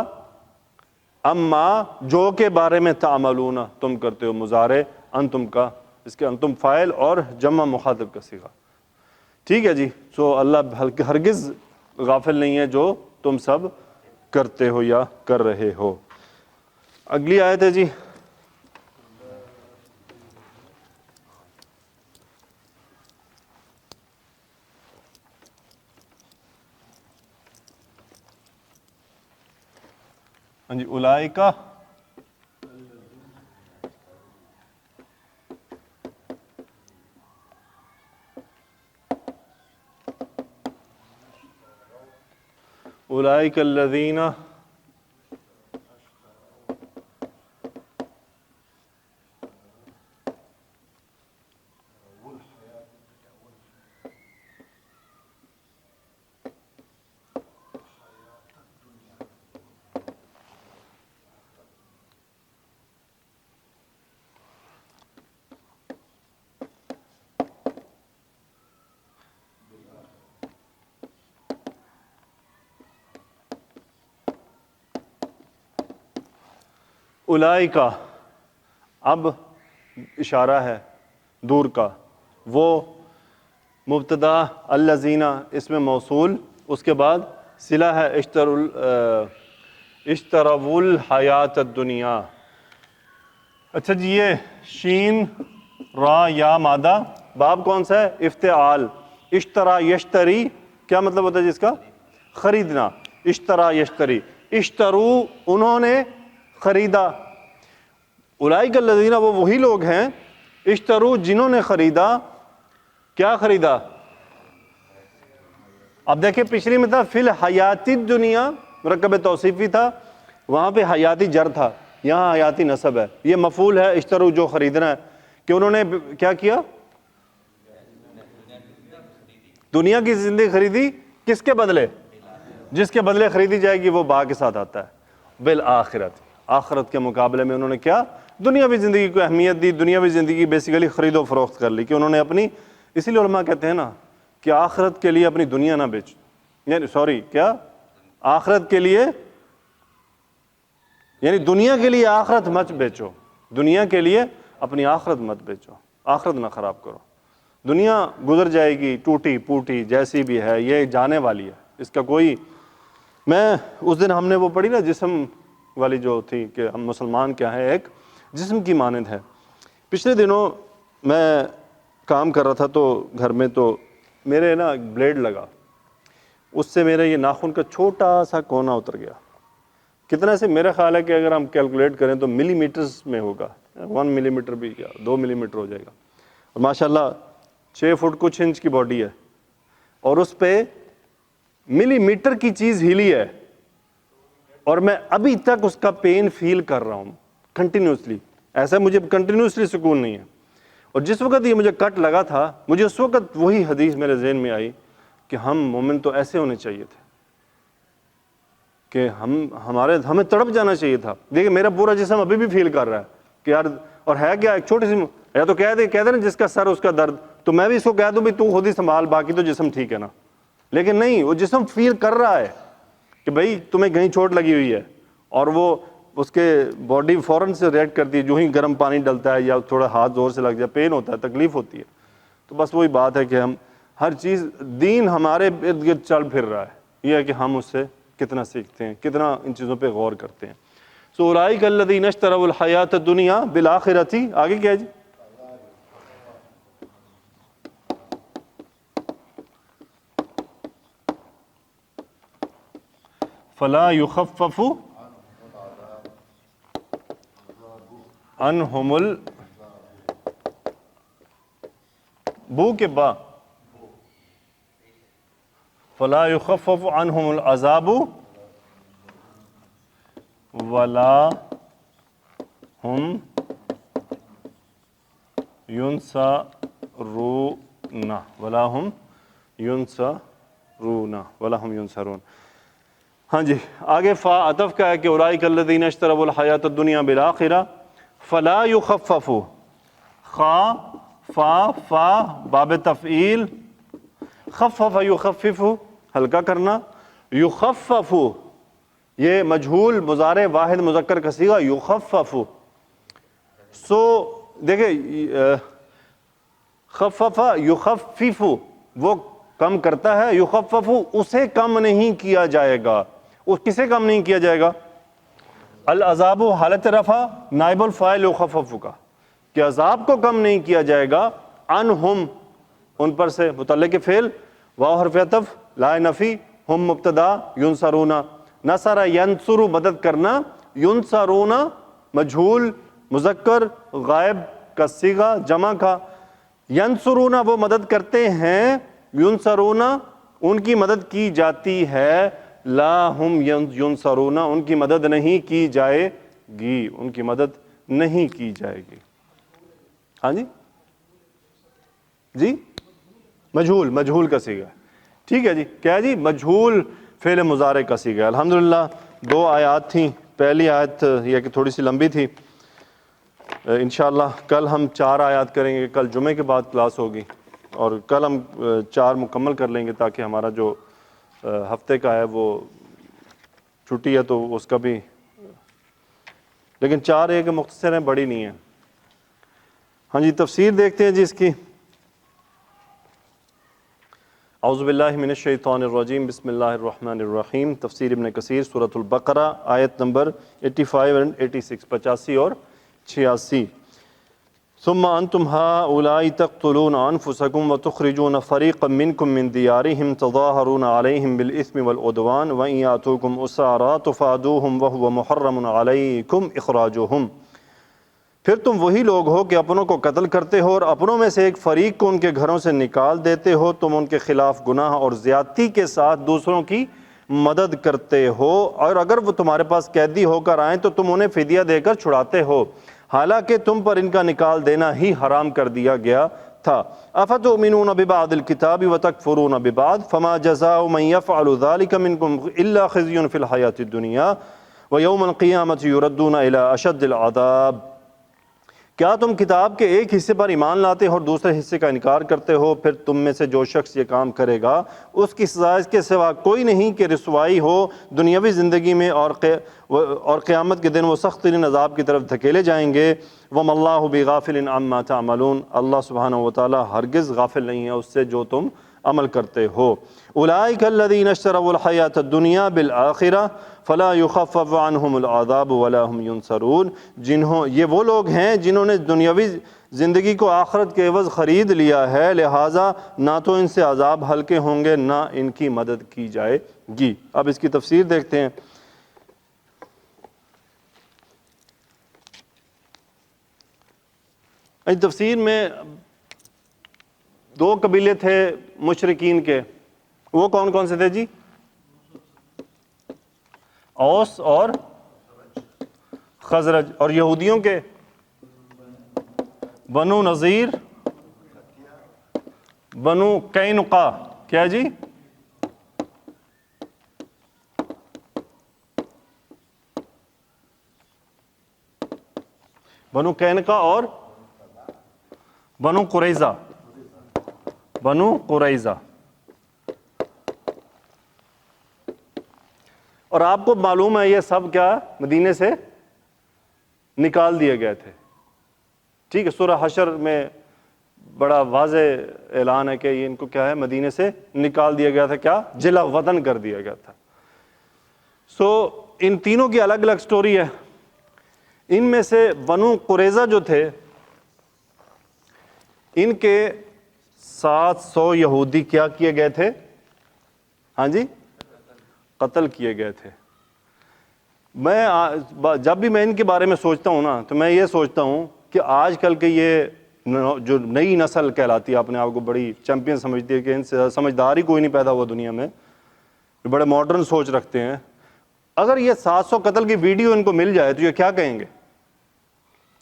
اما جو کے بارے میں تعملون تم کرتے ہو، مضارع انتم کا، اس کے انتم فاعل اور جمع مخاطب کا صیغہ۔ ٹھیک ہے جی، سو اللہ ہرگز غافل نہیں ہے جو تم سب کرتے ہو یا کر رہے ہو۔ اگلی آیت ہے جی ہاں جی، اولئک اولئک الذین اولئک، اب اشارہ ہے دور کا، وہ مبتدا الذین اسم موصول، اس کے بعد صلہ ہے اشتروا الحیات الدنیا۔ اچھا جی، یہ شین را یا مادہ، باب کون سا ہے؟ افتعال۔ اشترا یشتری کیا مطلب ہوتا ہے جس کا؟ خریدنا۔ اشترا یشتری، اشترو انہوں نے خریدا، اولئک الذین وہ وہی لوگ ہیں، اشترو جنہوں نے خریدا، کیا خریدا؟ اب دیکھیں پچھلی میں تھا فی الحیاتی الدنیا، مرکب توصیفی تھا، وہاں پہ حیاتی جر تھا، یہاں حیاتی نصب ہے۔ یہ مفعول ہے اشترو جو خریدنا ہے، کہ انہوں نے کیا کیا؟ دنیا کی زندگی خریدی، کس کے بدلے؟ جس کے بدلے خریدی جائے گی وہ با کے ساتھ آتا ہے، بالآخرت، آخرت کے مقابلے میں انہوں نے کیا؟ دنیاوی زندگی کو اہمیت دی, دنیاوی زندگی بیسیکلی خرید و فروخت کر لی کہ انہوں نے اپنی, اسی لیے علماء کہتے ہیں نا کہ آخرت کے لیے اپنی دنیا نہ بیچ, یعنی سوری کیا, آخرت کے لیے یعنی دنیا کے لیے آخرت مت بیچو, دنیا کے لیے اپنی آخرت مت بیچو, آخرت نہ خراب کرو. دنیا گزر جائے گی, ٹوٹی پوٹی جیسی بھی ہے, یہ جانے والی ہے, اس کا کوئی, میں اس دن ہم نے وہ پڑھی نا جسم والی جو تھی کہ ہم مسلمان کیا ہے, ایک جسم کی مانند ہے. پچھلے دنوں میں کام کر رہا تھا تو گھر میں, تو میرے نا بلیڈ لگا, اس سے میرے یہ ناخن کا چھوٹا سا کونا اتر گیا. کتنا سے, میرا خیال ہے کہ اگر ہم کیلکولیٹ کریں تو ملی میٹرز میں ہوگا, 1 ملی میٹر بھی یا 2 ملی میٹر ہو جائے گا. اور ماشاءاللہ 6 فٹ کچھ انچ کی باڈی ہے, اور اس پہ ملی میٹر کی چیز ہلی ہے, اور میں ابھی تک اس کا پین فیل کر رہا ہوں کنٹینیوسلی. ایسا مجھے کنٹینیوسلی سکون نہیں ہے. اور جس وقت یہ مجھے کٹ لگا تھا, مجھے اس وقت وہی حدیث میرے ذہن میں آئی کہ ہم مومن تو ایسے ہونے چاہیے تھے کہ ہمیں تڑپ جانا چاہیے تھا. دیکھیں میرا پورا جسم ابھی بھی فیل کر رہا ہے کہ یار, اور ہے کیا, ایک چھوٹی سی, یا تو کہہ دیں نا جس کا سر اس کا درد, تو میں بھی اس کو کہہ دوں بھی تو خود ہی سنبھال, باقی تو جسم ٹھیک ہے نا. لیکن نہیں, وہ جسم فیل کر رہا ہے کہ بھائی تمہیں کہیں چوٹ لگی ہوئی ہے, اور وہ اس کے باڈی فوراً سے ریئیکٹ کرتی ہے, جو ہی گرم پانی ڈلتا ہے یا تھوڑا ہاتھ زور سے لگ جائے, پین ہوتا ہے, تکلیف ہوتی ہے. تو بس وہی بات ہے کہ ہم ہر چیز, دین ہمارے ارد گرد چل پھر رہا ہے, یہ ہے کہ ہم اس سے کتنا سیکھتے ہیں, کتنا ان چیزوں پہ غور کرتے ہیں. سو اولئک الذین اشتروا الحیات الدنیا بالآخرۃ, آگے کیا ہے جی, فلا یخفف عنہم بو کے با, فلا یخفف عنہم العذاب ولا ہم ینصرون, ولا ہم ینصرون. ہاں جی, آگے فا عطف کا ہے کہ اولئک الذین اشتروا الحیات الدنیا بالآخرہ, فلا یخفف, خا فا فا باب تفعیل, خفف یخفف ہلکا کرنا, یخفف یہ مجہول مضارع واحد مذکر کا صیغہ, یخفف. سو دیکھیں خفف یخفف, وہ کم کرتا ہے, یخفف اسے کم نہیں کیا جائے گا. اس کسے کم نہیں کیا جائے گا؟ العذاب حالت رفع نائب الفاعل یخفف کا, کہ عذاب کو کم نہیں کیا جائے گا, عنہم ان پر سے متعلق فعل, واو حرف عطف, لا نفی, ہم مبتدا, ینصرون, نصر ینصر مدد کرنا, ینصرون مجہول مذکر غائب کا صیغہ جمع کا, ینصرون وہ مدد کرتے ہیں, ینصرون ان کی مدد کی جاتی ہے, لا ہم ینصرون ان کی مدد نہیں کی جائے گی, ان کی مدد نہیں کی جائے گی. ہاں جی جی, مجہول کا صیغہ, ٹھیک ہے جی, کیا جی, مجہول فعل مضارع کا صیغہ. الحمدللہ 2 آیات تھیں, پہلی آیت یہ کہ تھوڑی سی لمبی تھی, انشاءاللہ کل ہم 4 آیات کریں گے, کل جمعے کے بعد کلاس ہوگی, اور کل ہم 4 مکمل کر لیں گے تاکہ ہمارا جو ہفتے کا ہے وہ چھٹی ہے تو اس کا بھی, لیکن 4 ایک مختصر ہیں, بڑی نہیں ہے. ہاں جی, تفسیر دیکھتے ہیں جی اس کی. اعوذ باللہ من الشیطان الرجیم, بسم اللہ الرحمن الرحیم. تفسیر ابن کثیر سورۃ البقرہ آیت نمبر 85 اور 86, 85 اور 86. ثم انتم هؤلاء تقتلون انفسكم وتخرجون فريقا منكم من ديارهم تظاهرون عليهم بالاثم والعدوان وان ياتوكم اسارى تفادوهم وهو محرم عليكم اخراجهم. پھر تم وہی لوگ ہو کہ اپنوں کو قتل کرتے ہو اور اپنوں میں سے ایک فریق کو ان کے گھروں سے نکال دیتے ہو, تم ان کے خلاف گناہ اور زیادتی کے ساتھ دوسروں کی مدد کرتے ہو, اور اگر وہ تمہارے پاس قیدی ہو کر آئیں تو تم انہیں فدیہ دے کر چھڑاتے ہو, حالانکہ تم پر ان کا نکال دینا ہی حرام کر دیا گیا تھا. افتؤمنون ببعض الكتاب وتکفرون ببعض فما جزاء من يفعل ذلك منكم الا خزي في الحياة الدنيا ويوم القيامة يردون الى اشد العذاب. کیا تم کتاب کے ایک حصے پر ایمان لاتے ہو اور دوسرے حصے کا انکار کرتے ہو؟ پھر تم میں سے جو شخص یہ کام کرے گا اس کی سزا اس کے سوا کوئی نہیں کہ رسوائی ہو دنیاوی زندگی میں، اور قیامت کے دن وہ سخت ترین عذاب کی طرف دھکیلے جائیں گے۔ وَمَا اللَّهُ بِغَافِلٍ عَمَّا تَعْمَلُونَ، اللہ سبحانہ وتعالیٰ ہرگز غافل نہیں ہے اس سے جو تم عمل کرتے ہو۔ اولئک الذین اشتروا الحیاۃ الدنیا بالآخرہ فلا یخفف عنہم العذاب ولا هم ینصرون، یہ وہ لوگ ہیں جنہوں نے دنیاوی زندگی کو آخرت کے عوض خرید لیا ہے، لہٰذا نہ تو ان سے عذاب ہلکے ہوں گے نہ ان کی مدد کی جائے گی۔ اب اس کی تفسیر دیکھتے ہیں۔ اس تفسیر میں دو قبیلے تھے مشرکین کے، وہ کون کون سے تھے جی؟ اوس اور خزرج، اور یہودیوں کے بنو نذیر، بنو قینقاع، کیا جی؟ بنو قینقاع اور بنو قریظہ، بنو قریظہ۔ اور آپ کو معلوم ہے یہ سب کیا مدینے سے نکال دیے گئے تھے، ٹھیک ہے؟ سورہ حشر میں بڑا واضح اعلان ہے کہ یہ ان کو کیا ہے، مدینے سے نکال دیا گیا تھا، کیا جلا وطن کر دیا گیا تھا۔ ان تینوں کی الگ الگ سٹوری ہے۔ ان میں سے بنو قریظہ جو تھے، ان کے 700 یہودی کیا کیے گئے تھے؟ ہاں جی، قتل کیے گئے تھے۔ جب بھی میں ان کے بارے میں سوچتا ہوں نا تو میں یہ سوچتا ہوں کہ آج کل کے یہ جو نئی نسل کہلاتی ہے، اپنے آپ کو بڑی چیمپئن سمجھتی ہے کہ ان سے سمجھدار ہی کوئی نہیں پیدا ہوا دنیا میں، بڑے ماڈرن سوچ رکھتے ہیں۔ اگر یہ 700 قتل کی ویڈیو ان کو مل جائے تو یہ کیا کہیں گے؟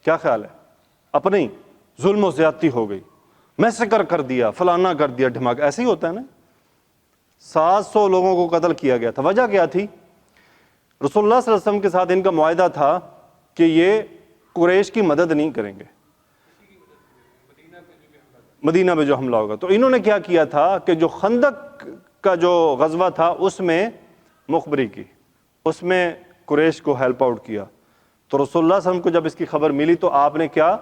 کیا خیال ہے؟ اپنی ظلم و زیادتی ہو گئی، میسیکر کر دیا، فلانا کر دیا، دھماکہ، ایسے ہی ہوتا ہے نا۔ 700 لوگوں کو قتل کیا گیا تھا۔ وجہ کیا تھی؟ رسول اللہ صلی اللہ علیہ وسلم کے ساتھ ان کا معاہدہ تھا کہ یہ قریش کی مدد نہیں کریں گے، مدینہ پہ جو حملہ ہوگا۔ تو انہوں نے کیا کیا تھا کہ جو خندق کا جو غزوہ تھا اس میں مخبری کی، اس میں قریش کو ہیلپ آؤٹ کیا۔ تو رسول اللہ صلی اللہ علیہ وسلم کو جب اس کی خبر ملی تو آپ نے کیا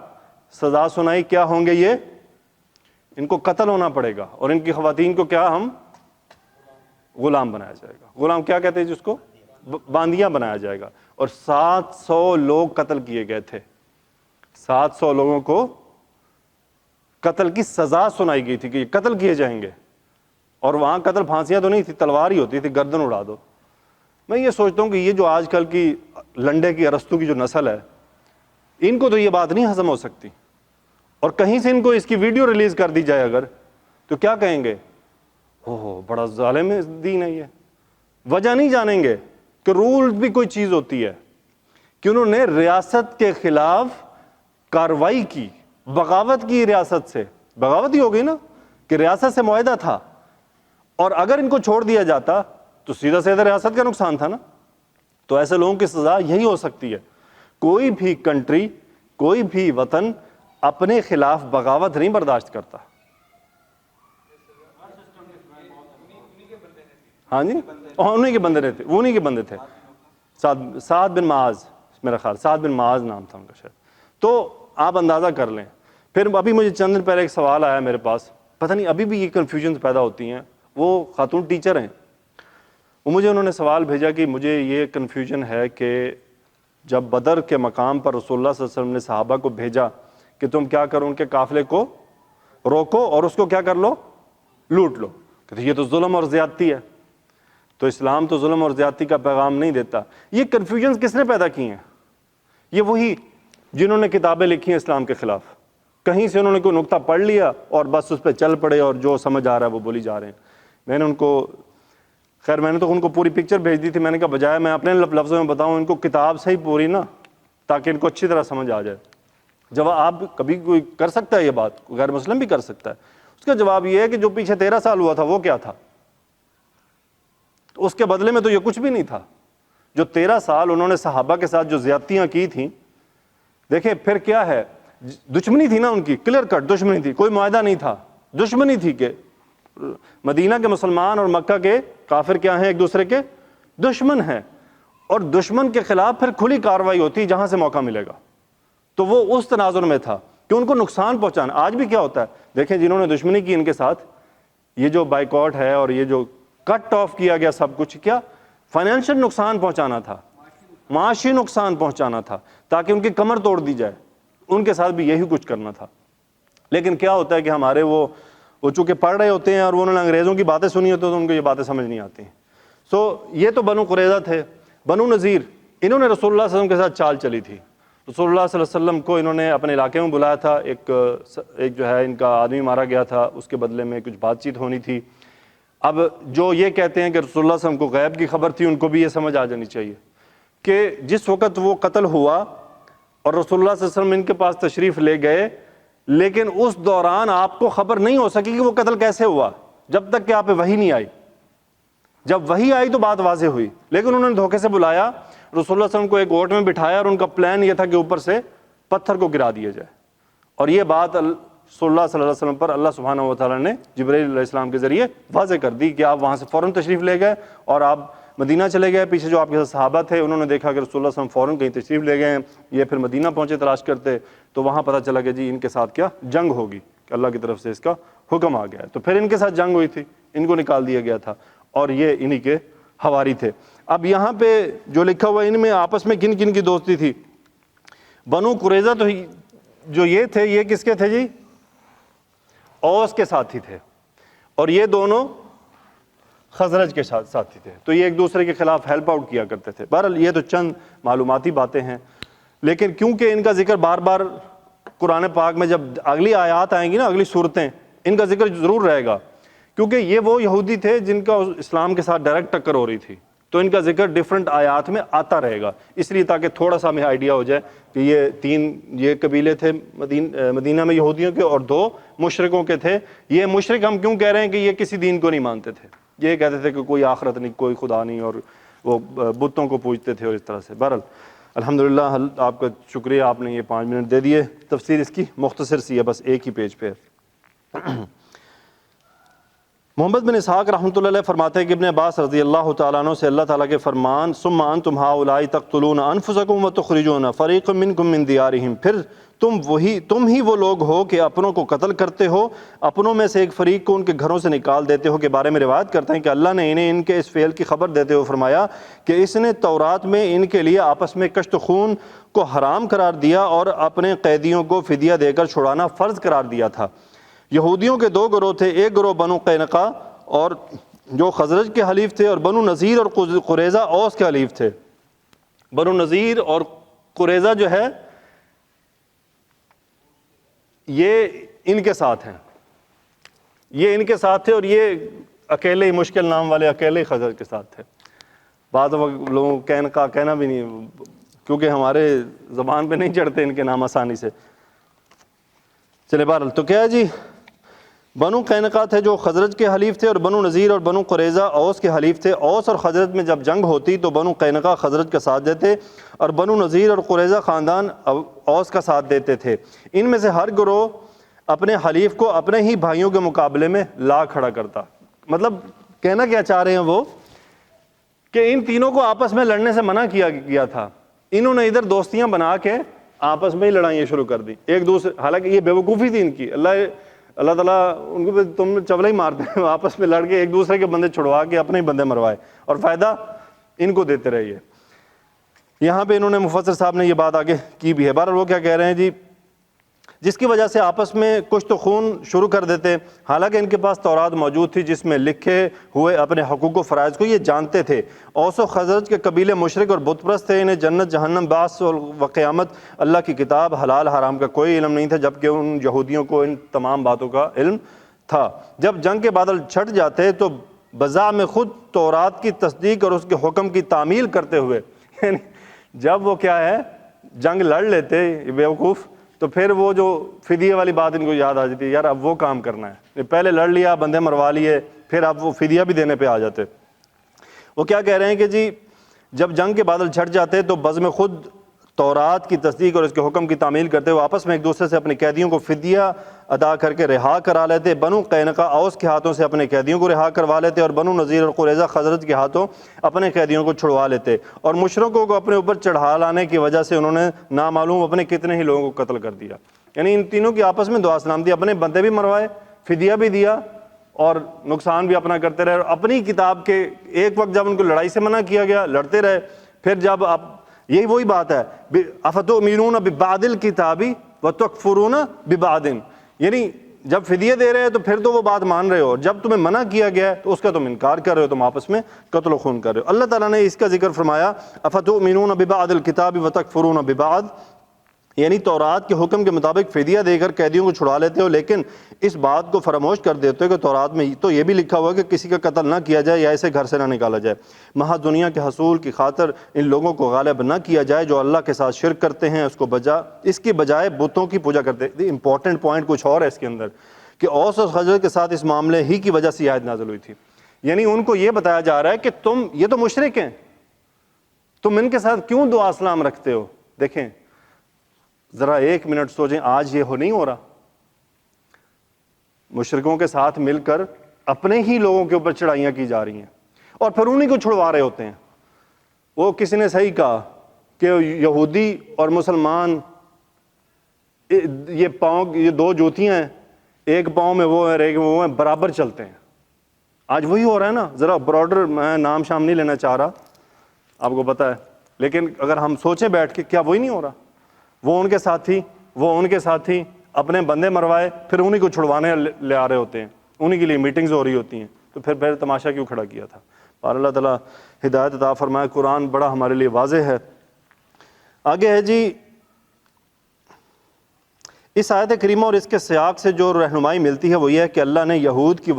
سزا سنائی؟ کیا ہوں گے یہ؟ ان کو قتل ہونا پڑے گا، اور ان کی خواتین کو کیا ہم غلام بنایا جائے گا۔ غلام کیا کہتے ہیں جس کو؟ باندیاں بنایا جائے گا۔ اور 700 لوگ قتل کیے گئے تھے، 700 لوگوں کو قتل کی سزا سنائی گئی تھی کہ یہ قتل کیے جائیں گے۔ اور وہاں قتل پھانسیاں تو نہیں تھی، تلوار ہی ہوتی تھی، گردن اڑا دو۔ میں یہ سوچتا ہوں کہ یہ جو آج کل کی لنڈے کی ارسطو کی جو نسل ہے، ان کو تو یہ بات نہیں ہضم ہو سکتی، اور کہیں سے ان کو اس کی ویڈیو ریلیز کر دی جائے اگر، تو کیا کہیں گے؟ اوہ بڑا ظالم دین ہے یہ۔ وجہ نہیں جانیں گے کہ رول بھی کوئی چیز ہوتی ہے، کہ انہوں نے ریاست کے خلاف کاروائی کی، بغاوت کی ریاست سے۔ بغاوت ہی ہو گئی نا، کہ ریاست سے معاہدہ تھا، اور اگر ان کو چھوڑ دیا جاتا تو سیدھا سیدھا ریاست کا نقصان تھا نا۔ تو ایسے لوگوں کی سزا یہی ہو سکتی ہے۔ کوئی بھی کنٹری، کوئی بھی وطن اپنے خلاف بغاوت نہیں برداشت کرتا۔ ہاں جی، انہیں کے بندے رہتے، وہ انہیں کے بندے تھے۔ سعد بن معاذ، میرا خیال سعد بن معاذ نام تھا ان کا شاید۔ تو آپ اندازہ کر لیں۔ پھر ابھی مجھے چند دن پہلے ایک سوال آیا میرے پاس، پتہ نہیں ابھی بھی یہ کنفیوژنز پیدا ہوتی ہیں۔ وہ خاتون ٹیچر ہیں، انہوں نے سوال بھیجا کہ مجھے یہ کنفیوژن ہے کہ جب بدر کے مقام پر رسول اللہ صلی اللہ علیہ وسلم نے صحابہ کو بھیجا کہ تم کیا کرو، ان کے قافلے کو روکو اور اس کو کیا کر لو، لوٹ لو، کہ یہ تو ظلم اور زیادتی ہے۔ تو اسلام تو ظلم اور زیادتی کا پیغام نہیں دیتا۔ یہ کنفیوژنز کس نے پیدا کی ہیں؟ یہ وہی جنہوں نے کتابیں لکھی ہیں اسلام کے خلاف۔ کہیں سے انہوں نے کوئی نقطہ پڑھ لیا اور بس اس پہ چل پڑے، اور جو سمجھ آ رہا ہے وہ بولی جا رہے ہیں۔ میں نے تو ان کو پوری پکچر بھیج دی تھی۔ میں نے کہا بجائے میں اپنے لفظوں میں بتاؤں، ان کو کتاب سے ہی پوری نا، تاکہ ان کو اچھی طرح سمجھ آ جائے۔ جب آپ کبھی کوئی کر سکتا ہے یہ بات، غیر مسلم بھی کر سکتا ہے، اس کا جواب یہ ہے کہ جو پیچھے 13 سال ہوا تھا وہ کیا تھا؟ تو اس کے بدلے میں تو یہ کچھ بھی نہیں تھا۔ جو 13 سال انہوں نے صحابہ کے ساتھ جو زیادتیاں کی تھیں، دیکھیں پھر کیا ہے، دشمنی تھی نا ان کی، کلیئر کٹ دشمنی تھی، کوئی معاہدہ نہیں تھا، دشمنی تھی کہ مدینہ کے مسلمان اور مکہ کے کافر کیا ہیں، ایک دوسرے کے دشمن ہیں، اور دشمن کے خلاف پھر کھلی کارروائی ہوتی جہاں سے موقع ملے گا. تو وہ اس تناظر میں تھا کہ ان کو نقصان پہنچانا. آج بھی کیا ہوتا ہے دیکھیں، جنہوں نے دشمنی کی ان کے ساتھ، یہ جو بائیکاٹ ہے اور یہ جو کٹ آف کیا گیا سب کچھ، کیا فائنینشیل نقصان پہنچانا تھا، معاشی نقصان پہنچانا تھا تاکہ ان کی کمر توڑ دی جائے. ان کے ساتھ بھی یہی کچھ کرنا تھا. لیکن کیا ہوتا ہے کہ ہمارے وہ چونکہ پڑھ رہے ہوتے ہیں اور انہوں نے انگریزوں کی باتیں سنی ہوتی ہیں تو ان کو یہ باتیں سمجھ نہیں آتی ہیں. یہ تو بنو قریظہ تھے. بنو نذیر، انہوں نے رسول اللہ صلی اللہ علیہ وسلم کے ساتھ چال چلی تھی. رسول اللہ صلی اللہ علیہ وسلم کو انہوں نے اپنے علاقے میں بلایا تھا. ایک جو ہے ان کا آدمی مارا گیا تھا، اس کے بدلے میں کچھ بات چیت ہونی تھی. اب جو یہ کہتے ہیں کہ رسول اللہ صلی اللہ علیہ وسلم کو غیب کی خبر تھی، ان کو بھی یہ سمجھ آ جانی چاہیے کہ جس وقت وہ قتل ہوا اور رسول اللہ صلی اللہ علیہ وسلم ان کے پاس تشریف لے گئے، لیکن اس دوران آپ کو خبر نہیں ہو سکی کہ وہ قتل کیسے ہوا جب تک کہ آپ پہ وحی نہیں آئی. جب وحی آئی تو بات واضح ہوئی، لیکن انہوں نے دھوکے سے بلایا، رسول اللہ صلی اللہ علیہ وسلم کو ایک اوٹ میں بٹھایا اور ان کا پلان یہ تھا کہ اوپر سے پتھر کو گرا دیا جائے. اور یہ بات رسول اللہ صلی اللہ علیہ وسلم پر اللہ سبحانہ و تعالیٰ نے جبرائیل علیہ السلام کے ذریعے واضح کر دی کہ آپ وہاں سے فوراً تشریف لے گئے اور آپ مدینہ چلے گئے. پیچھے جو آپ کے ساتھ صحابہ تھے انہوں نے دیکھا کہ رسول اللہ صلی اللہ علیہ وسلم فوراً کہیں تشریف لے گئے ہیں. یہ پھر مدینہ پہنچے تلاش کرتے تو وہاں پتہ چلا کہ جی ان کے ساتھ کیا جنگ ہوگی، کہ اللہ کی طرف سے اس کا حکم آ گیا ہے. تو پھر ان کے ساتھ جنگ ہوئی تھی، ان کو نکال دیا گیا تھا اور یہ انہی کے حواری تھے. اب یہاں پہ جو لکھا ہوا ان میں آپس میں کن کن کی دوستی تھی. بنو قریظہ تو جو یہ تھے، یہ کس کے تھے جی؟ اوس کے ساتھی تھے، اور یہ دونوں خزرج کے ساتھی تھے. تو یہ ایک دوسرے کے خلاف ہیلپ آؤٹ کیا کرتے تھے. بہرحال یہ تو چند معلوماتی باتیں ہیں، لیکن کیونکہ ان کا ذکر بار بار قرآن پاک میں جب اگلی آیات آئیں گی نا، اگلی صورتیں، ان کا ذکر ضرور رہے گا، کیونکہ یہ وہ یہودی تھے جن کا اسلام کے ساتھ ڈائریکٹ ٹکر ہو رہی تھی. تو ان کا ذکر ڈیفرنٹ آیات میں آتا رہے گا، اس لیے تاکہ تھوڑا سا ہمیں آئیڈیا ہو جائے کہ یہ قبیلے تھے مدینہ میں یہودیوں کے، اور 2 مشرکوں کے تھے. یہ مشرک ہم کیوں کہہ رہے ہیں کہ یہ کسی دین کو نہیں مانتے تھے، یہ کہتے تھے کہ کوئی آخرت نہیں، کوئی خدا نہیں، اور وہ بتوں کو پوجتے تھے اور اس طرح سے. بہرحال الحمدللہ آپ کا شکریہ، آپ نے یہ 5 منٹ دے دیے. تفسیر اس کی مختصر سی ہے، بس ایک ہی پیج پہ. محمد بن اسحاق رحمۃ اللہ علیہ فرماتے ہیں کہ ابن عباس رضی اللہ تعالیٰ عنہ سے اللہ تعالیٰ کے فرمان ثم انتم ہؤلاء تقتلون انفسکم وتخرجون فریقا منکم من دیارہم، پھر تم ہی وہ لوگ ہو کہ اپنوں کو قتل کرتے ہو، اپنوں میں سے ایک فریق کو ان کے گھروں سے نکال دیتے ہو. کے بارے میں روایت کرتے ہیں کہ اللہ نے انہیں ان کے اس فعل کی خبر دیتے ہوئے فرمایا کہ اس نے تورات میں ان کے لیے آپس میں کشت خون کو حرام قرار دیا اور اپنے قیدیوں کو فدیہ دے کر چھڑانا فرض قرار دیا تھا. یہودیوں کے 2 گروہ تھے، ایک گروہ بنو قینقاع اور جو خزرج کے حلیف تھے، اور بنو نذیر اور قریظہ اوس کے حلیف تھے. بنو نذیر اور قریظہ جو ہے یہ ان کے ساتھ ہیں، یہ ان کے ساتھ تھے، اور یہ اکیلے ہی مشکل نام والے اکیلے ہی خزرج کے ساتھ تھے. بعض لوگوں قینقاع کہنا بھی نہیں، کیونکہ ہمارے زبان پہ نہیں چڑھتے ان کے نام آسانی سے. چلے بہرحال تو کیا ہے جی، بنو قینقاع تھے جو خزرج کے حلیف تھے، اور بنو نذیر اور بنو قریظہ اوس کے حلیف تھے. اوس اور خزرج میں جب جنگ ہوتی تو بنو قینقاع خزرج کا ساتھ دیتے اور بنو نذیر اور قریظہ خاندان اوس کا ساتھ دیتے تھے. ان میں سے ہر گروہ اپنے حلیف کو اپنے ہی بھائیوں کے مقابلے میں لا کھڑا کرتا. مطلب کہنا کیا چاہ رہے ہیں وہ کہ ان تینوں کو آپس میں لڑنے سے منع کیا گیا تھا. انہوں نے ادھر دوستیاں بنا کے آپس میں ہی لڑائیاں شروع کر دی ایک دوسرے. حالانکہ یہ بیوقوفی تھی ان کی، اللہ تعالیٰ ان کو تم چبلا ہی مارتے ہیں، آپس میں لڑ کے ایک دوسرے کے بندے چھڑوا کے اپنے ہی بندے مروائے اور فائدہ ان کو دیتے رہیے. یہاں پہ انہوں نے مفسر صاحب نے یہ بات آگے کی بھی ہے. بہرحال وہ کیا کہہ رہے ہیں جی، جس کی وجہ سے آپس میں کچھ تو خون شروع کر دیتے. حالانکہ ان کے پاس تورات موجود تھی جس میں لکھے ہوئے اپنے حقوق و فرائض کو یہ جانتے تھے. اوس و خزرج کے قبیلے مشرک اور بت پرست تھے. انہیں جنت جہنم بعث و قیامت اللہ کی کتاب حلال حرام کا کوئی علم نہیں تھا، جبکہ ان یہودیوں کو ان تمام باتوں کا علم تھا. جب جنگ کے بادل چھٹ جاتے تو بذا میں خود تورات کی تصدیق اور اس کے حکم کی تعمیل کرتے ہوئے، یعنی جب وہ کیا ہے جنگ لڑ لیتے بیوقوف، تو پھر وہ جو فدیہ والی بات ان کو یاد آ جاتی ہے، یار اب وہ کام کرنا ہے. پہلے لڑ لیا، بندے مروا لیے، پھر اب وہ فدیہ بھی دینے پہ آ جاتے. وہ کیا کہہ رہے ہیں کہ جی جب جنگ کے بادل چھٹ جاتے تو بزم خود تورات کی تصدیق اور اس کے حکم کی تعمیل کرتے ہوئے آپس میں ایک دوسرے سے اپنے قیدیوں کو فدیہ ادا کر کے رہا کرا لیتے۔ بنو قینقاع اوس کے ہاتھوں سے اپنے قیدیوں کو رہا کروا لیتے، اور بنو نذیر اور قریظہ خزرج کے ہاتھوں اپنے قیدیوں کو چھڑوا لیتے، اور مشرکوں کو اپنے اوپر چڑھا لانے کی وجہ سے انہوں نے نامعلوم اپنے کتنے ہی لوگوں کو قتل کر دیا۔ یعنی ان تینوں کی آپس میں دعا سلام دی، اپنے بندے بھی موائے، فدیہ بھی دیا اور نقصان بھی اپنا کرتے رہے، اور اپنی کتاب کے ایک وقت جب ان کو لڑائی سے منع کیا گیا لڑتے رہے، پھر جب اب یہی وہی بات ہے افتؤمنون ببعض الکتاب وتکفرون ببعض، یعنی جب فدیہ دے رہے ہیں تو پھر تو وہ بات مان رہے ہو، اور جب تمہیں منع کیا گیا ہے تو اس کا تم انکار کر رہے ہو، تم آپس میں قتل و خون کر رہے ہو۔ اللہ تعالیٰ نے اس کا ذکر فرمایا افتؤمنون ببعض الکتاب وتکفرون ببعض، یعنی تورات کے حکم کے مطابق فدیہ دے کر قیدیوں کو چھڑا لیتے ہو، لیکن اس بات کو فراموش کر دیتے ہو کہ تورات میں تو یہ بھی لکھا ہوا ہے کہ کسی کا قتل نہ کیا جائے یا اسے گھر سے نہ نکالا جائے، محض دنیا کے حصول کی خاطر ان لوگوں کو غالب نہ کیا جائے جو اللہ کے ساتھ شرک کرتے ہیں، اس کی بجائے بتوں کی پوجا کرتے ہیں۔ امپورٹنٹ پوائنٹ کچھ اور ہے اس کے اندر کہ اوس اور خزرج کے ساتھ اس معاملے ہی کی وجہ سے یہ آیت نازل ہوئی تھی، یعنی ان کو یہ بتایا جا رہا ہے کہ تم یہ تو مشرک ہیں، تم ان کے ساتھ کیوں دعا سلام رکھتے ہو؟ دیکھیں ذرا ایک منٹ سوچیں، آج یہ نہیں ہو رہا؟ مشرکوں کے ساتھ مل کر اپنے ہی لوگوں کے اوپر چڑھائیاں کی جا رہی ہیں اور پھر انہی کو چھڑوا رہے ہوتے ہیں۔ وہ کسی نے صحیح کہا کہ یہودی اور مسلمان یہ دو جوتیاں ہیں، ایک پاؤں میں وہ ہے ایک میں وہ ہے، برابر چلتے ہیں۔ آج وہی ہو رہا ہے نا، ذرا براڈر، میں نام شام نہیں لینا چاہ رہا، آپ کو پتہ ہے، لیکن اگر ہم سوچیں بیٹھ کے کیا وہی نہیں ہو رہا؟ وہ ان کے ساتھی اپنے بندے مروائے، پھر انہی کو چھڑوانے لے آ رہے ہوتے ہیں، انہی کے لیے میٹنگز ہو رہی ہوتی ہیں، تو پھر تماشا کیوں کھڑا کیا تھا؟ اور اللہ تعالیٰ ہدایت عطا فرمائے۔ قرآن بڑا ہمارے لیے واضح ہے۔ آگے ہے جی، اس آیت کریمہ اور اس کے سیاق سے جو رہنمائی ملتی ہے وہ یہ ہے کہ اللہ نے یہود کی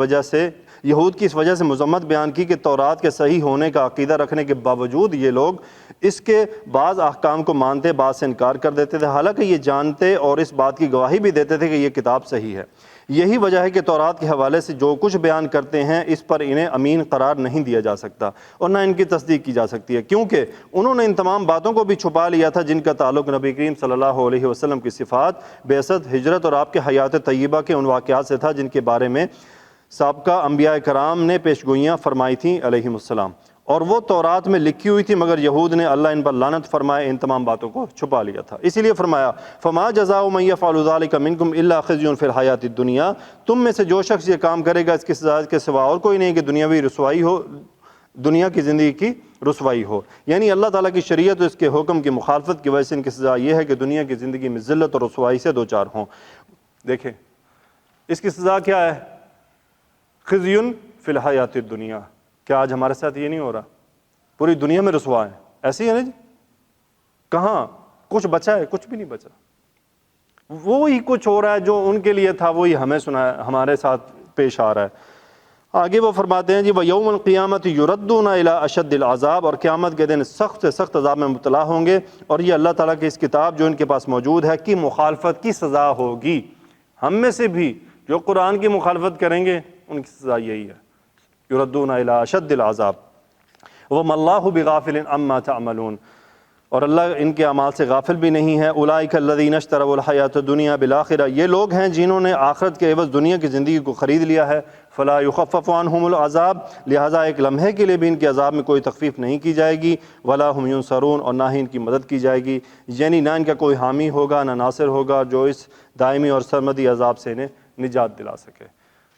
اس وجہ سے مذمت بیان کی کہ تورات کے صحیح ہونے کا عقیدہ رکھنے کے باوجود یہ لوگ اس کے بعض احکام کو مانتے، بعض سے انکار کر دیتے تھے، حالانکہ یہ جانتے اور اس بات کی گواہی بھی دیتے تھے کہ یہ کتاب صحیح ہے۔ یہی وجہ ہے کہ تورات کے حوالے سے جو کچھ بیان کرتے ہیں اس پر انہیں امین قرار نہیں دیا جا سکتا اور نہ ان کی تصدیق کی جا سکتی ہے، کیونکہ انہوں نے ان تمام باتوں کو بھی چھپا لیا تھا جن کا تعلق نبی کریم صلی اللہ علیہ وسلم کی صفات، بعثت، ہجرت اور آپ کے حیات طیبہ کے ان واقعات سے تھا جن کے بارے میں سابقہ انبیاء کرام نے پیشگوئیاں فرمائی تھیں علیہم السلام، اور وہ تورات میں لکھی ہوئی تھی، مگر یہود نے اللہ ان پر لعنت فرمائے ان تمام باتوں کو چھپا لیا تھا۔ اسی لیے فرمایا فما جزاء من یفعل ذلک منکم الا خزی فی الحیاۃ الدنیا، تم میں سے جو شخص یہ کام کرے گا اس کی سزا کے سوا اور کوئی نہیں کہ دنیاوی رسوائی ہو، دنیا کی زندگی کی رسوائی ہو۔ یعنی اللہ تعالیٰ کی شریعت اور اس کے حکم کی مخالفت کی وجہ سے ان کی سزا یہ ہے کہ دنیا کی زندگی میں ذلت اور رسوائی سے دوچار ہوں۔ دیکھیں اس کی سزا کیا ہے؟ خزی فی الحیاۃ الدنیا۔ کیا آج ہمارے ساتھ یہ نہیں ہو رہا؟ پوری دنیا میں رسوا ہے، ایسے ہی ہے نا جی؟ کہاں کچھ بچا ہے؟ کچھ بھی نہیں بچا۔ وہی کچھ ہو رہا ہے جو ان کے لیے تھا وہی ہمیں سنا ہے، ہمارے ساتھ پیش آ رہا ہے۔ آگے وہ فرماتے ہیں جی وَيَوْمَ الْقِيَامَةِ يُرَدُّونَ إِلَىٰ أَشَدِّ الْعَذَابِ، اور قیامت کے دن سخت سے سخت عذاب میں مبتلا ہوں گے، اور یہ اللہ تعالیٰ کی اس کتاب جو ان کے پاس موجود ہے کی مخالفت کی سزا ہوگی۔ ہم میں سے بھی جو قرآن کی مخالفت کریں گے ان کی سزا یہی ہے، يُرَدُّونَ إِلَىٰ أَشَدِّ الْعَذَابِ وَمَا اللَّهُ بِغَافِلٍ عَمَّا تَعْمَلُونَ، اور اللہ ان کے اعمال سے غافل بھی نہیں ہے۔ اولئک الذین اشتروا الحیاۃ الدنیا بالآخرہ، یہ لوگ ہیں جنہوں نے آخرت کے عوض دنیا کی زندگی کو خرید لیا ہے۔ فلا یخفف عنہم العذاب، لہٰذا ایک لمحے کے لیے بھی ان کے عذاب میں کوئی تخفیف نہیں کی جائے گی۔ ولا ہم ینصرون، اور نہ ہی ان کی مدد کی جائے گی، یعنی نہ ان کا کوئی حامی ہوگا نہ ناصر ہوگا جو اس دائمی اور سرمدی عذاب سے انہیں نجات دلا سکے۔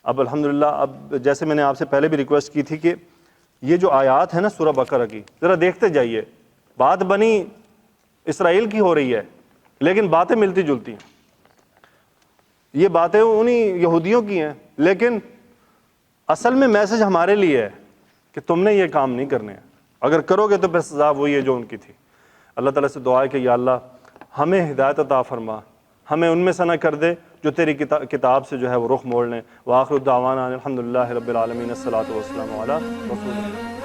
اب الحمدللہ، اب جیسے میں نے آپ سے پہلے بھی ریکویسٹ کی تھی کہ یہ جو آیات ہے نا سورہ بقرہ کی، ذرا دیکھتے جائیے، بات بنی اسرائیل کی ہو رہی ہے لیکن باتیں ملتی جلتی ہیں، یہ باتیں انہی یہودیوں کی ہیں، لیکن اصل میں میسج ہمارے لیے ہے کہ تم نے یہ کام نہیں کرنے ہیں، اگر کرو گے تو پھر سزا وہی ہے جو ان کی تھی۔ اللہ تعالیٰ سے دعا ہے کہ یا اللہ ہمیں ہدایت عطا فرما، ہمیں ان میں سے نہ کر دے جو تیری کتاب سے جو ہے وہ رخ موڑ لیں۔ وآخر دعوانا الحمدللہ رب العالمین، الصلاۃ والسلام علی رسول اللہ۔